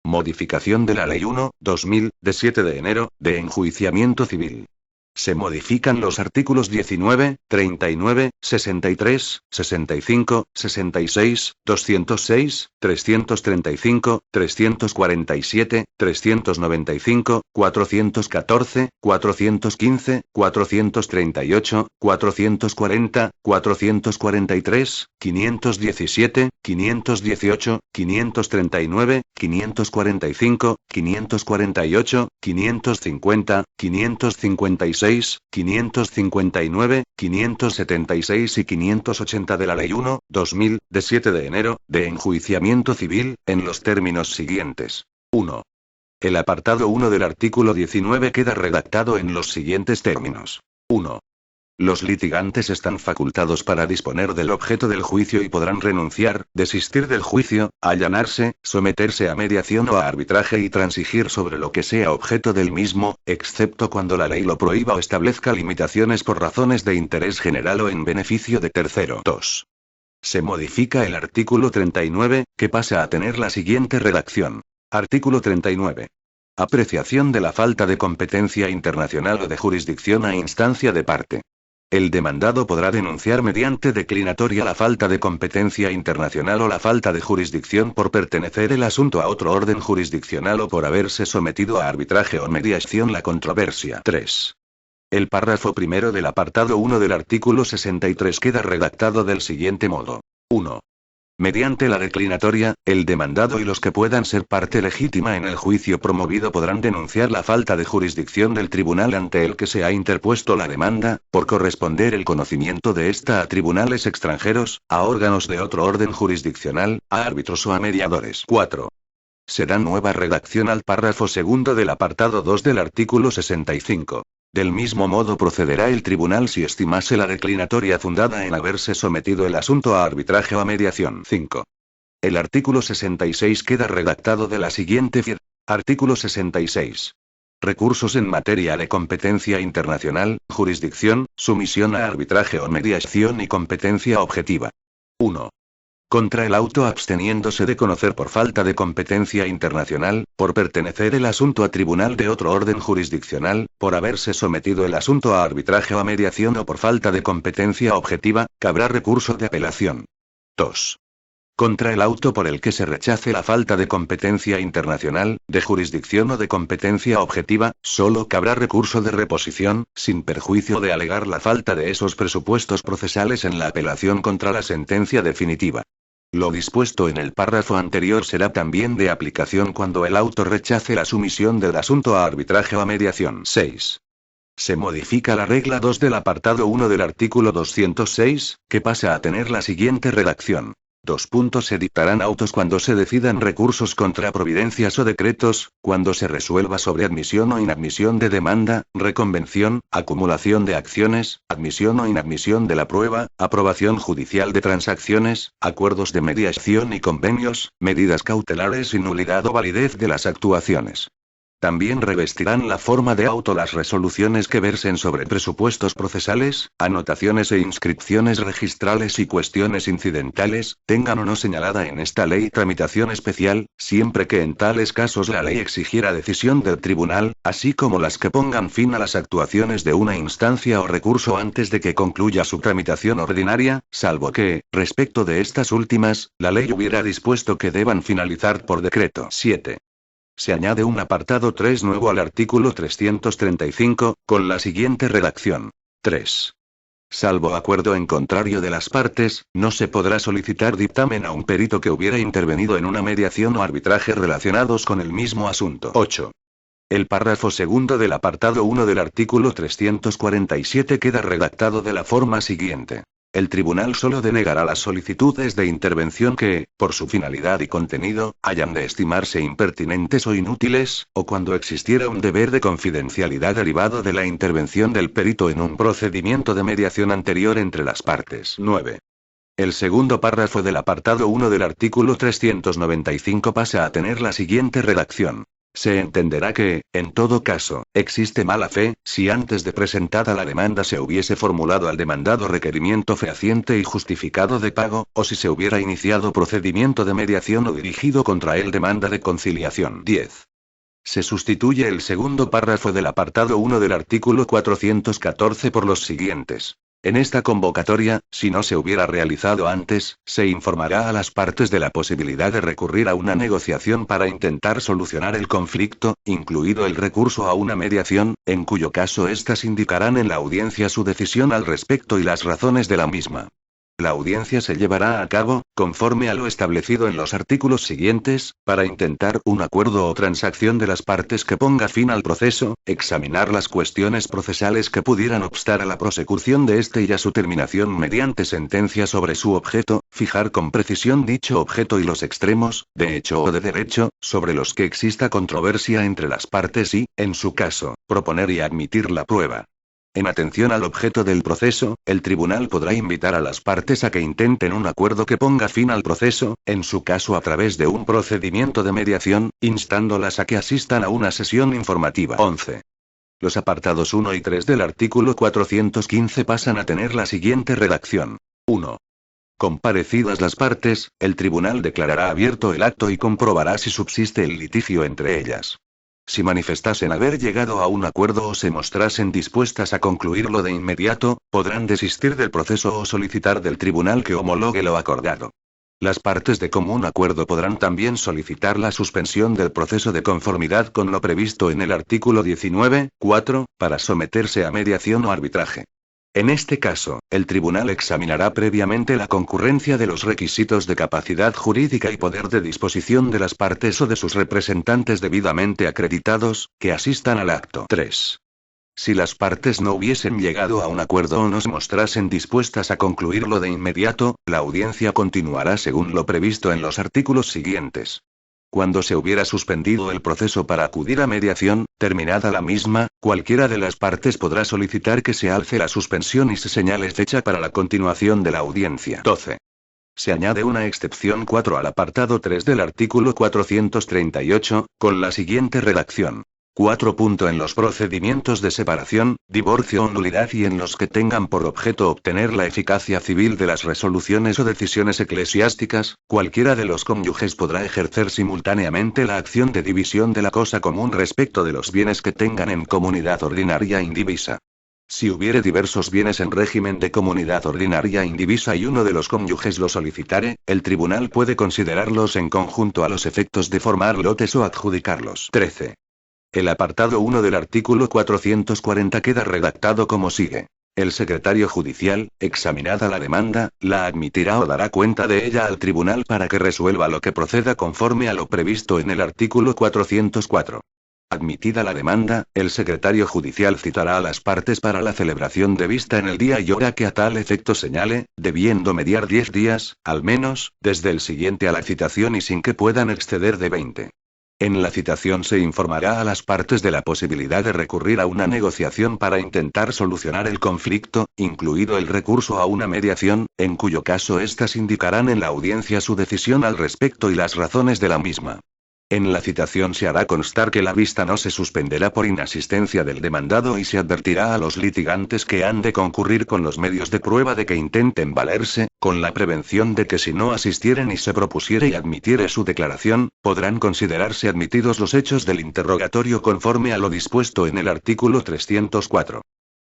Modificación de la Ley 1/2000, de 7 de enero, de enjuiciamiento civil. Se modifican los artículos 19, 39, 63, 65, 66, 206, 335, 347, 395, 414, 415, 438, 440, 443, 517, 518, 539, 545, 548, 550, 556, 559, 576 y 580 de la Ley 1/2000, de 7 de enero, de enjuiciamiento civil, en los términos siguientes. 1. El apartado 1 del artículo 19 queda redactado en los siguientes términos. 1. Los litigantes están facultados para disponer del objeto del juicio y podrán renunciar, desistir del juicio, allanarse, someterse a mediación o a arbitraje y transigir sobre lo que sea objeto del mismo, excepto cuando la ley lo prohíba o establezca limitaciones por razones de interés general o en beneficio de tercero. 2. Se modifica el artículo 39, que pasa a tener la siguiente redacción. Artículo 39. Apreciación de la falta de competencia internacional o de jurisdicción a instancia de parte. El demandado podrá denunciar mediante declinatoria la falta de competencia internacional o la falta de jurisdicción por pertenecer el asunto a otro orden jurisdiccional o por haberse sometido a arbitraje o mediación la controversia. 3. El párrafo primero del apartado 1 del artículo 63 queda redactado del siguiente modo. 1. Mediante la declinatoria, el demandado y los que puedan ser parte legítima en el juicio promovido podrán denunciar la falta de jurisdicción del tribunal ante el que se ha interpuesto la demanda, por corresponder el conocimiento de esta a tribunales extranjeros, a órganos de otro orden jurisdiccional, a árbitros o a mediadores. 4. Se da nueva redacción al párrafo segundo del apartado 2 del artículo 65. Del mismo modo procederá el tribunal si estimase la declinatoria fundada en haberse sometido el asunto a arbitraje o a mediación. 5. El artículo 66 queda redactado de la siguiente forma. Artículo 66. Recursos en materia de competencia internacional, jurisdicción, sumisión a arbitraje o mediación y competencia objetiva. 1. Contra el auto absteniéndose de conocer por falta de competencia internacional, por pertenecer el asunto a tribunal de otro orden jurisdiccional, por haberse sometido el asunto a arbitraje o a mediación o por falta de competencia objetiva, cabrá recurso de apelación. 2. Contra el auto por el que se rechace la falta de competencia internacional, de jurisdicción o de competencia objetiva, solo cabrá recurso de reposición, sin perjuicio de alegar la falta de esos presupuestos procesales en la apelación contra la sentencia definitiva. Lo dispuesto en el párrafo anterior será también de aplicación cuando el auto rechace la sumisión del asunto a arbitraje o a mediación. 6. Se modifica la regla 2 del apartado 1 del artículo 206, que pasa a tener la siguiente redacción. 2. Se dictarán autos cuando se decidan recursos contra providencias o decretos, cuando se resuelva sobre admisión o inadmisión de demanda, reconvención, acumulación de acciones, admisión o inadmisión de la prueba, aprobación judicial de transacciones, acuerdos de mediación y convenios, medidas cautelares y nulidad o validez de las actuaciones. También revestirán la forma de auto las resoluciones que versen sobre presupuestos procesales, anotaciones e inscripciones registrales y cuestiones incidentales, tengan o no señalada en esta ley tramitación especial, siempre que en tales casos la ley exigiera decisión del tribunal, así como las que pongan fin a las actuaciones de una instancia o recurso antes de que concluya su tramitación ordinaria, salvo que, respecto de estas últimas, la ley hubiera dispuesto que deban finalizar por decreto. 7. Se añade un apartado 3 nuevo al artículo 335, con la siguiente redacción. 3. Salvo acuerdo en contrario de las partes, no se podrá solicitar dictamen a un perito que hubiera intervenido en una mediación o arbitraje relacionados con el mismo asunto. 8. El párrafo segundo del apartado 1 del artículo 347 queda redactado de la forma siguiente. el tribunal solo denegará las solicitudes de intervención que, por su finalidad y contenido, hayan de estimarse impertinentes o inútiles, o cuando existiera un deber de confidencialidad derivado de la intervención del perito en un procedimiento de mediación anterior entre las partes. 9. El segundo párrafo del apartado 1 del artículo 395 pasa a tener la siguiente redacción. Se entenderá que, en todo caso, existe mala fe, si antes de presentada la demanda se hubiese formulado al demandado requerimiento fehaciente y justificado de pago, o si se hubiera iniciado procedimiento de mediación o dirigido contra él demanda de conciliación. 10. Se sustituye el segundo párrafo del apartado 1 del artículo 414 por los siguientes. En esta convocatoria, si no se hubiera realizado antes, se informará a las partes de la posibilidad de recurrir a una negociación para intentar solucionar el conflicto, incluido el recurso a una mediación, en cuyo caso éstas indicarán en la audiencia su decisión al respecto y las razones de la misma. La audiencia se llevará a cabo, conforme a lo establecido en los artículos siguientes, para intentar un acuerdo o transacción de las partes que ponga fin al proceso, examinar las cuestiones procesales que pudieran obstar a la prosecución de este y a su terminación mediante sentencia sobre su objeto, fijar con precisión dicho objeto y los extremos, de hecho o de derecho, sobre los que exista controversia entre las partes y, en su caso, proponer y admitir la prueba. En atención al objeto del proceso, el tribunal podrá invitar a las partes a que intenten un acuerdo que ponga fin al proceso, en su caso a través de un procedimiento de mediación, instándolas a que asistan a una sesión informativa. 11. Los apartados 1 y 3 del artículo 415 pasan a tener la siguiente redacción. 1. Comparecidas las partes, el tribunal declarará abierto el acto y comprobará si subsiste el litigio entre ellas. Si manifestasen haber llegado a un acuerdo o se mostrasen dispuestas a concluirlo de inmediato, podrán desistir del proceso o solicitar del tribunal que homologue lo acordado. Las partes de común acuerdo podrán también solicitar la suspensión del proceso de conformidad con lo previsto en el artículo 19.4, para someterse a mediación o arbitraje. En este caso, el tribunal examinará previamente la concurrencia de los requisitos de capacidad jurídica y poder de disposición de las partes o de sus representantes debidamente acreditados, que asistan al acto. 3. Si las partes no hubiesen llegado a un acuerdo o no se mostrasen dispuestas a concluirlo de inmediato, la audiencia continuará según lo previsto en los artículos siguientes. Cuando se hubiera suspendido el proceso para acudir a mediación, terminada la misma, cualquiera de las partes podrá solicitar que se alce la suspensión y se señale fecha para la continuación de la audiencia. 12. Se añade una excepción 4 al apartado 3 del artículo 438, con la siguiente redacción. 4. En los procedimientos de separación, divorcio o nulidad y en los que tengan por objeto obtener la eficacia civil de las resoluciones o decisiones eclesiásticas, cualquiera de los cónyuges podrá ejercer simultáneamente la acción de división de la cosa común respecto de los bienes que tengan en comunidad ordinaria indivisa. Si hubiere diversos bienes en régimen de comunidad ordinaria indivisa y uno de los cónyuges lo solicitare, el tribunal puede considerarlos en conjunto a los efectos de formar lotes o adjudicarlos. 13. El apartado 1 del artículo 440 queda redactado como sigue. El secretario judicial, examinada la demanda, la admitirá o dará cuenta de ella al tribunal para que resuelva lo que proceda conforme a lo previsto en el artículo 404. Admitida la demanda, el secretario judicial citará a las partes para la celebración de vista en el día y hora que a tal efecto señale, debiendo mediar 10 días, al menos, desde el siguiente a la citación y sin que puedan exceder de 20. En la citación se informará a las partes de la posibilidad de recurrir a una negociación para intentar solucionar el conflicto, incluido el recurso a una mediación, en cuyo caso éstas indicarán en la audiencia su decisión al respecto y las razones de la misma. En la citación se hará constar que la vista no se suspenderá por inasistencia del demandado y se advertirá a los litigantes que han de concurrir con los medios de prueba de que intenten valerse, con la prevención de que si no asistieren y se propusiere y admitiere su declaración, podrán considerarse admitidos los hechos del interrogatorio conforme a lo dispuesto en el artículo 304.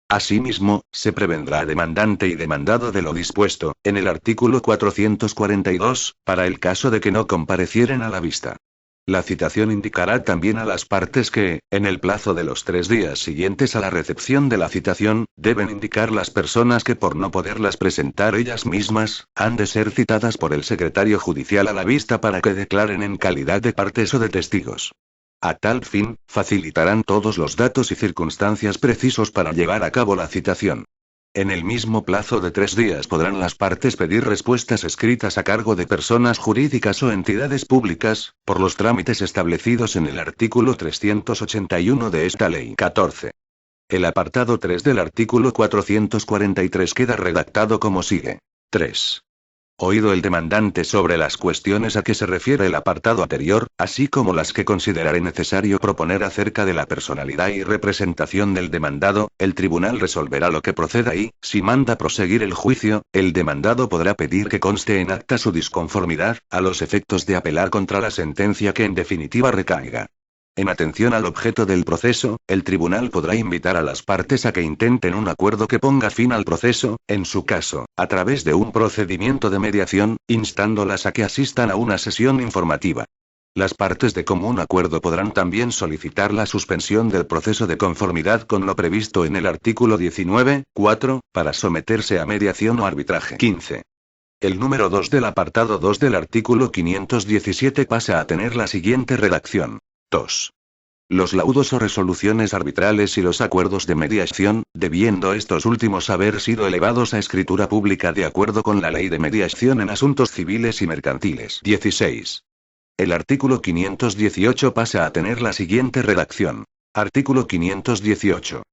Asimismo, se prevendrá demandante y demandado de lo dispuesto, en el artículo 442, para el caso de que no comparecieren a la vista. La citación indicará también a las partes que, en el plazo de los 3 días siguientes a la recepción de la citación, deben indicar las personas que por no poderlas presentar ellas mismas, han de ser citadas por el secretario judicial a la vista para que declaren en calidad de partes o de testigos. A tal fin, facilitarán todos los datos y circunstancias precisos para llevar a cabo la citación. En el mismo plazo de 3 días podrán las partes pedir respuestas escritas a cargo de personas jurídicas o entidades públicas, por los trámites establecidos en el artículo 381 de esta ley. 14. El apartado 3 del artículo 443 queda redactado como sigue. 3. Oído el demandante sobre las cuestiones a que se refiere el apartado anterior, así como las que considerare necesario proponer acerca de la personalidad y representación del demandado, el tribunal resolverá lo que proceda y, si manda proseguir el juicio, el demandado podrá pedir que conste en acta su disconformidad, a los efectos de apelar contra la sentencia que en definitiva recaiga. En atención al objeto del proceso, el tribunal podrá invitar a las partes a que intenten un acuerdo que ponga fin al proceso, en su caso, a través de un procedimiento de mediación, instándolas a que asistan a una sesión informativa. Las partes de común acuerdo podrán también solicitar la suspensión del proceso de conformidad con lo previsto en el artículo 19.4, para someterse a mediación o arbitraje. 15. El número 2 del apartado 2 del artículo 517 pasa a tener la siguiente redacción. 2. Los laudos o resoluciones arbitrales y los acuerdos de mediación, debiendo estos últimos haber sido elevados a escritura pública de acuerdo con la Ley de Mediación en Asuntos Civiles y Mercantiles. 16. El artículo 518 pasa a tener la siguiente redacción. Artículo 518.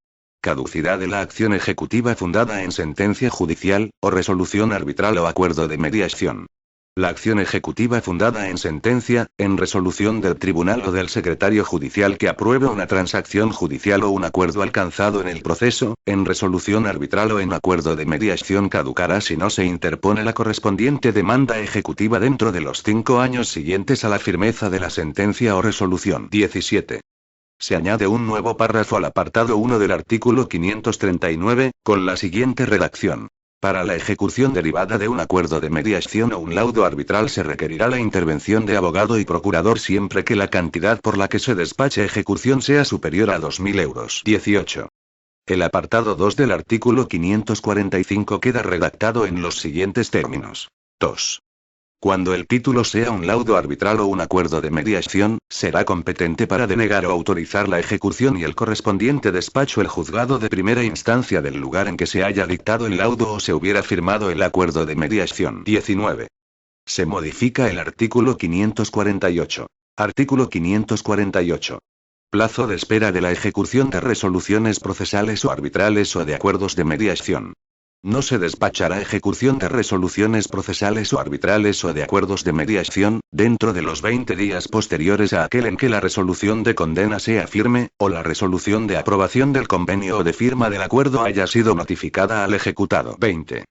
Caducidad de la acción ejecutiva fundada en sentencia judicial, o resolución arbitral o acuerdo de mediación. La acción ejecutiva fundada en sentencia, en resolución del tribunal o del secretario judicial que apruebe una transacción judicial o un acuerdo alcanzado en el proceso, en resolución arbitral o en acuerdo de mediación caducará si no se interpone la correspondiente demanda ejecutiva dentro de los 5 años siguientes a la firmeza de la sentencia o resolución. 17. Se añade un nuevo párrafo al apartado 1 del artículo 539, con la siguiente redacción. Para la ejecución derivada de un acuerdo de mediación o un laudo arbitral se requerirá la intervención de abogado y procurador siempre que la cantidad por la que se despache ejecución sea superior a 2.000 euros. 18. El apartado 2 del artículo 545 queda redactado en los siguientes términos. 2. Cuando el título sea un laudo arbitral o un acuerdo de mediación, será competente para denegar o autorizar la ejecución y el correspondiente despacho el juzgado de primera instancia del lugar en que se haya dictado el laudo o se hubiera firmado el acuerdo de mediación. 19. Se modifica el artículo 548. Artículo 548. Plazo de espera de la ejecución de resoluciones procesales o arbitrales o de acuerdos de mediación. No se despachará ejecución de resoluciones procesales o arbitrales o de acuerdos de mediación, dentro de los 20 días posteriores a aquel en que la resolución de condena sea firme, o la resolución de aprobación del convenio o de firma del acuerdo haya sido notificada al ejecutado. 20.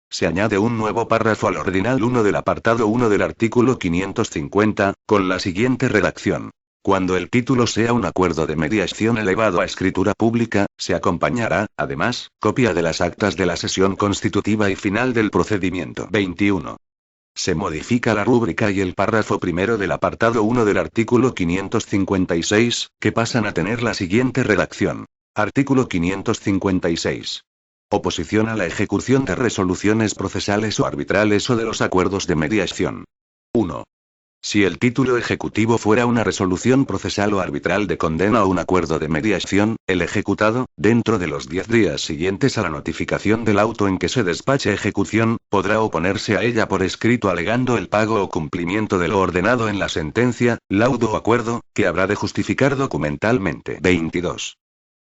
Se añade un nuevo párrafo al ordinal 1 del apartado 1 del artículo 550, con la siguiente redacción. Cuando el título sea un acuerdo de mediación elevado a escritura pública, se acompañará, además, copia de las actas de la sesión constitutiva y final del procedimiento. 21. Se modifica la rúbrica y el párrafo primero del apartado 1 del artículo 556, que pasan a tener la siguiente redacción. Artículo 556. Oposición a la ejecución de resoluciones procesales o arbitrales o de los acuerdos de mediación. 1. Si el título ejecutivo fuera una resolución procesal o arbitral de condena o un acuerdo de mediación, el ejecutado, dentro de los 10 días siguientes a la notificación del auto en que se despache ejecución, podrá oponerse a ella por escrito alegando el pago o cumplimiento de lo ordenado en la sentencia, laudo o acuerdo, que habrá de justificar documentalmente. 22.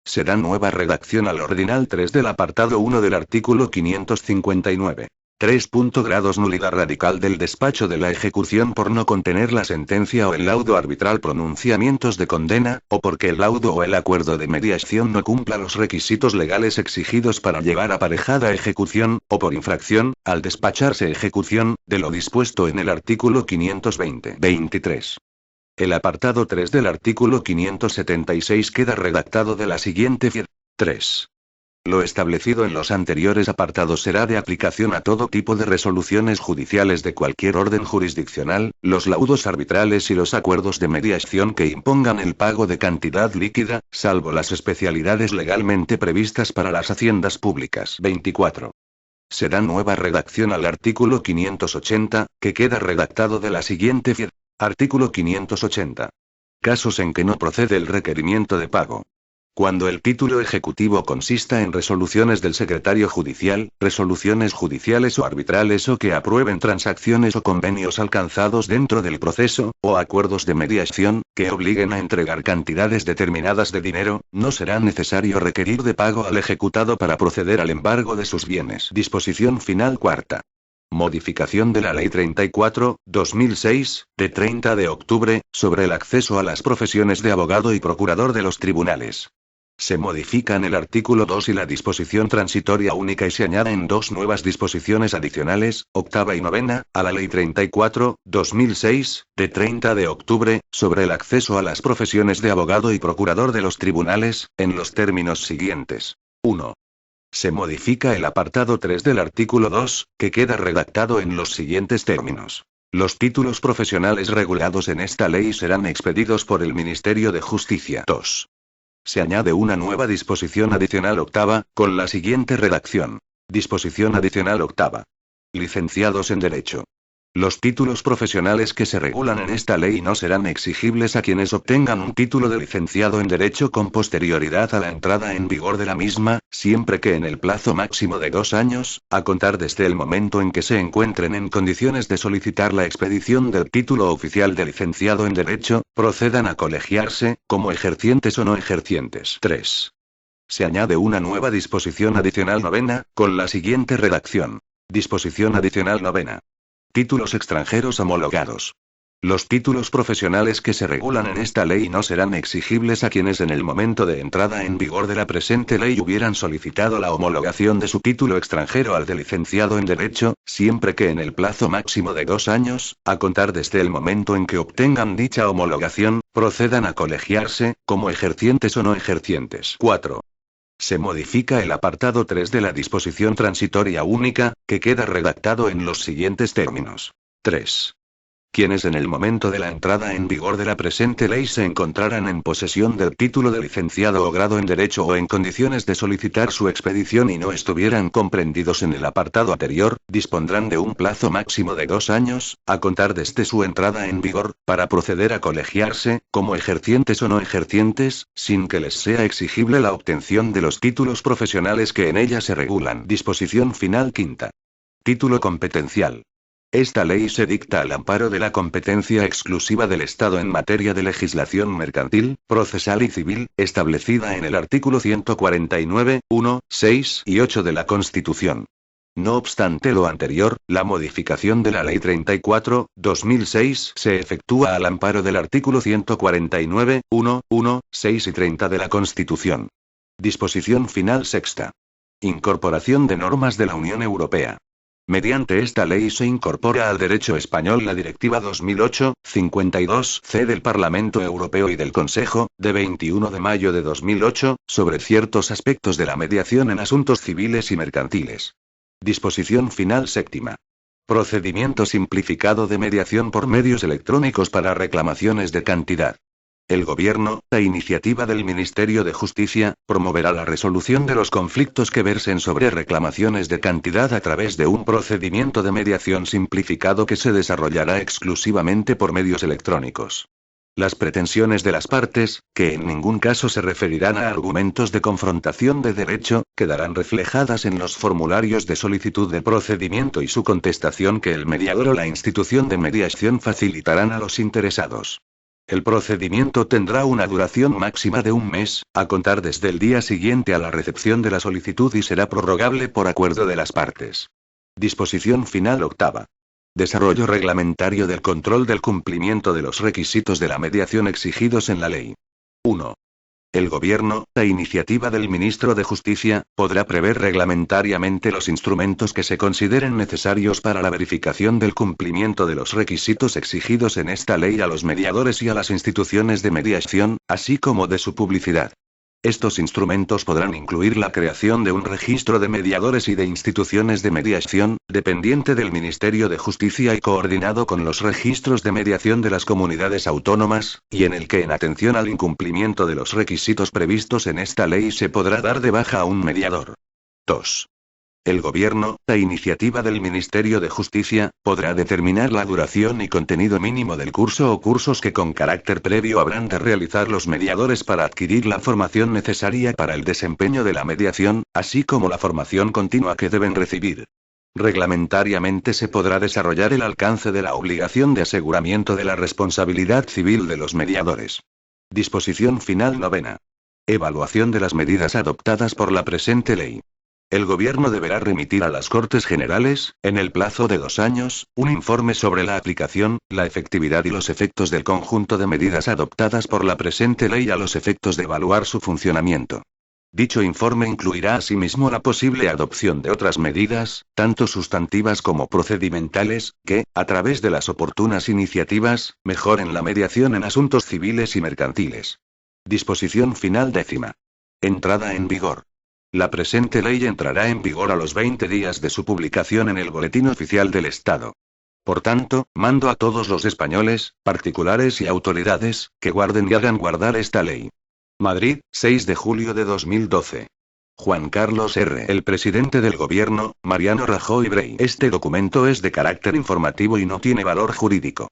Se da nueva redacción al ordinal 3 del apartado 1 del artículo 559. 3. Grados nulidad radical del despacho de la ejecución por no contener la sentencia o el laudo arbitral pronunciamientos de condena, o porque el laudo o el acuerdo de mediación no cumpla los requisitos legales exigidos para llevar aparejada ejecución, o por infracción, al despacharse ejecución, de lo dispuesto en el artículo 520. 23. El apartado 3 del artículo 576 queda redactado de la siguiente forma. 3. Lo establecido en los anteriores apartados será de aplicación a todo tipo de resoluciones judiciales de cualquier orden jurisdiccional, los laudos arbitrales y los acuerdos de mediación que impongan el pago de cantidad líquida, salvo las especialidades legalmente previstas para las haciendas públicas. 24. Se da nueva redacción al artículo 580, que queda redactado de la siguiente forma. Artículo 580. Casos en que no procede el requerimiento de pago. Cuando el título ejecutivo consista en resoluciones del secretario judicial, resoluciones judiciales o arbitrales o que aprueben transacciones o convenios alcanzados dentro del proceso, o acuerdos de mediación, que obliguen a entregar cantidades determinadas de dinero, no será necesario requerir de pago al ejecutado para proceder al embargo de sus bienes. Disposición final cuarta. Modificación de la Ley 34/2006, de 30 de octubre, sobre el acceso a las profesiones de abogado y procurador de los tribunales. Se modifican el artículo 2 y la disposición transitoria única y se añaden dos nuevas disposiciones adicionales, octava y novena, a la Ley 34/2006, de 30 de octubre, sobre el acceso a las profesiones de abogado y procurador de los tribunales, en los términos siguientes. 1. Se modifica el apartado 3 del artículo 2, que queda redactado en los siguientes términos. Los títulos profesionales regulados en esta ley serán expedidos por el Ministerio de Justicia. 2. Se añade una nueva disposición adicional octava, con la siguiente redacción. Disposición adicional octava. Licenciados en Derecho. Los títulos profesionales que se regulan en esta ley no serán exigibles a quienes obtengan un título de licenciado en Derecho con posterioridad a la entrada en vigor de la misma, siempre que en el plazo máximo de 2 años, a contar desde el momento en que se encuentren en condiciones de solicitar la expedición del título oficial de licenciado en Derecho, procedan a colegiarse, como ejercientes o no ejercientes. 3. Se añade una nueva disposición adicional novena, con la siguiente redacción. Disposición adicional novena. Títulos extranjeros homologados. Los títulos profesionales que se regulan en esta ley no serán exigibles a quienes en el momento de entrada en vigor de la presente ley hubieran solicitado la homologación de su título extranjero al de licenciado en Derecho, siempre que en el plazo máximo de 2 años, a contar desde el momento en que obtengan dicha homologación, procedan a colegiarse, como ejercientes o no ejercientes. 4. Se modifica el apartado 3 de la disposición transitoria única, que queda redactado en los siguientes términos. 3. Quienes en el momento de la entrada en vigor de la presente ley se encontraran en posesión del título de licenciado o grado en Derecho o en condiciones de solicitar su expedición y no estuvieran comprendidos en el apartado anterior, dispondrán de un plazo máximo de 2 años, a contar desde su entrada en vigor, para proceder a colegiarse, como ejercientes o no ejercientes, sin que les sea exigible la obtención de los títulos profesionales que en ella se regulan. Disposición final quinta. Título competencial. Esta ley se dicta al amparo de la competencia exclusiva del Estado en materia de legislación mercantil, procesal y civil, establecida en el artículo 149, 1, 6 y 8 de la Constitución. No obstante lo anterior, la modificación de la Ley 34/2006 se efectúa al amparo del artículo 149, 1, 1, 6 y 30 de la Constitución. Disposición final sexta. Incorporación de normas de la Unión Europea. Mediante esta ley se incorpora al derecho español la Directiva 2008/52/C del Parlamento Europeo y del Consejo, de 21 de mayo de 2008, sobre ciertos aspectos de la mediación en asuntos civiles y mercantiles. Disposición final séptima. Procedimiento simplificado de mediación por medios electrónicos para reclamaciones de cantidad. El Gobierno, a iniciativa del Ministerio de Justicia, promoverá la resolución de los conflictos que versen sobre reclamaciones de cantidad a través de un procedimiento de mediación simplificado que se desarrollará exclusivamente por medios electrónicos. Las pretensiones de las partes, que en ningún caso se referirán a argumentos de confrontación de derecho, quedarán reflejadas en los formularios de solicitud de procedimiento y su contestación que el mediador o la institución de mediación facilitarán a los interesados. El procedimiento tendrá una duración máxima de 1 mes, a contar desde el día siguiente a la recepción de la solicitud y será prorrogable por acuerdo de las partes. Disposición final octava. Desarrollo reglamentario del control del cumplimiento de los requisitos de la mediación exigidos en la ley. 1. El Gobierno, a iniciativa del Ministro de Justicia, podrá prever reglamentariamente los instrumentos que se consideren necesarios para la verificación del cumplimiento de los requisitos exigidos en esta ley a los mediadores y a las instituciones de mediación, así como de su publicidad. Estos instrumentos podrán incluir la creación de un registro de mediadores y de instituciones de mediación, dependiente del Ministerio de Justicia y coordinado con los registros de mediación de las comunidades autónomas, y en el que en atención al incumplimiento de los requisitos previstos en esta ley se podrá dar de baja a un mediador. 2. El Gobierno, a iniciativa del Ministerio de Justicia, podrá determinar la duración y contenido mínimo del curso o cursos que con carácter previo habrán de realizar los mediadores para adquirir la formación necesaria para el desempeño de la mediación, así como la formación continua que deben recibir. Reglamentariamente se podrá desarrollar el alcance de la obligación de aseguramiento de la responsabilidad civil de los mediadores. Disposición final novena. Evaluación de las medidas adoptadas por la presente ley. El Gobierno deberá remitir a las Cortes Generales, en el plazo de 2 años, un informe sobre la aplicación, la efectividad y los efectos del conjunto de medidas adoptadas por la presente ley a los efectos de evaluar su funcionamiento. Dicho informe incluirá asimismo la posible adopción de otras medidas, tanto sustantivas como procedimentales, que, a través de las oportunas iniciativas, mejoren la mediación en asuntos civiles y mercantiles. Disposición final décima. Entrada en vigor. La presente ley entrará en vigor a los 20 días de su publicación en el Boletín Oficial del Estado. Por tanto, mando a todos los españoles, particulares y autoridades, que guarden y hagan guardar esta ley. Madrid, 6 de julio de 2012. Juan Carlos R. El presidente del Gobierno, Mariano Rajoy Brey. Este documento es de carácter informativo y no tiene valor jurídico.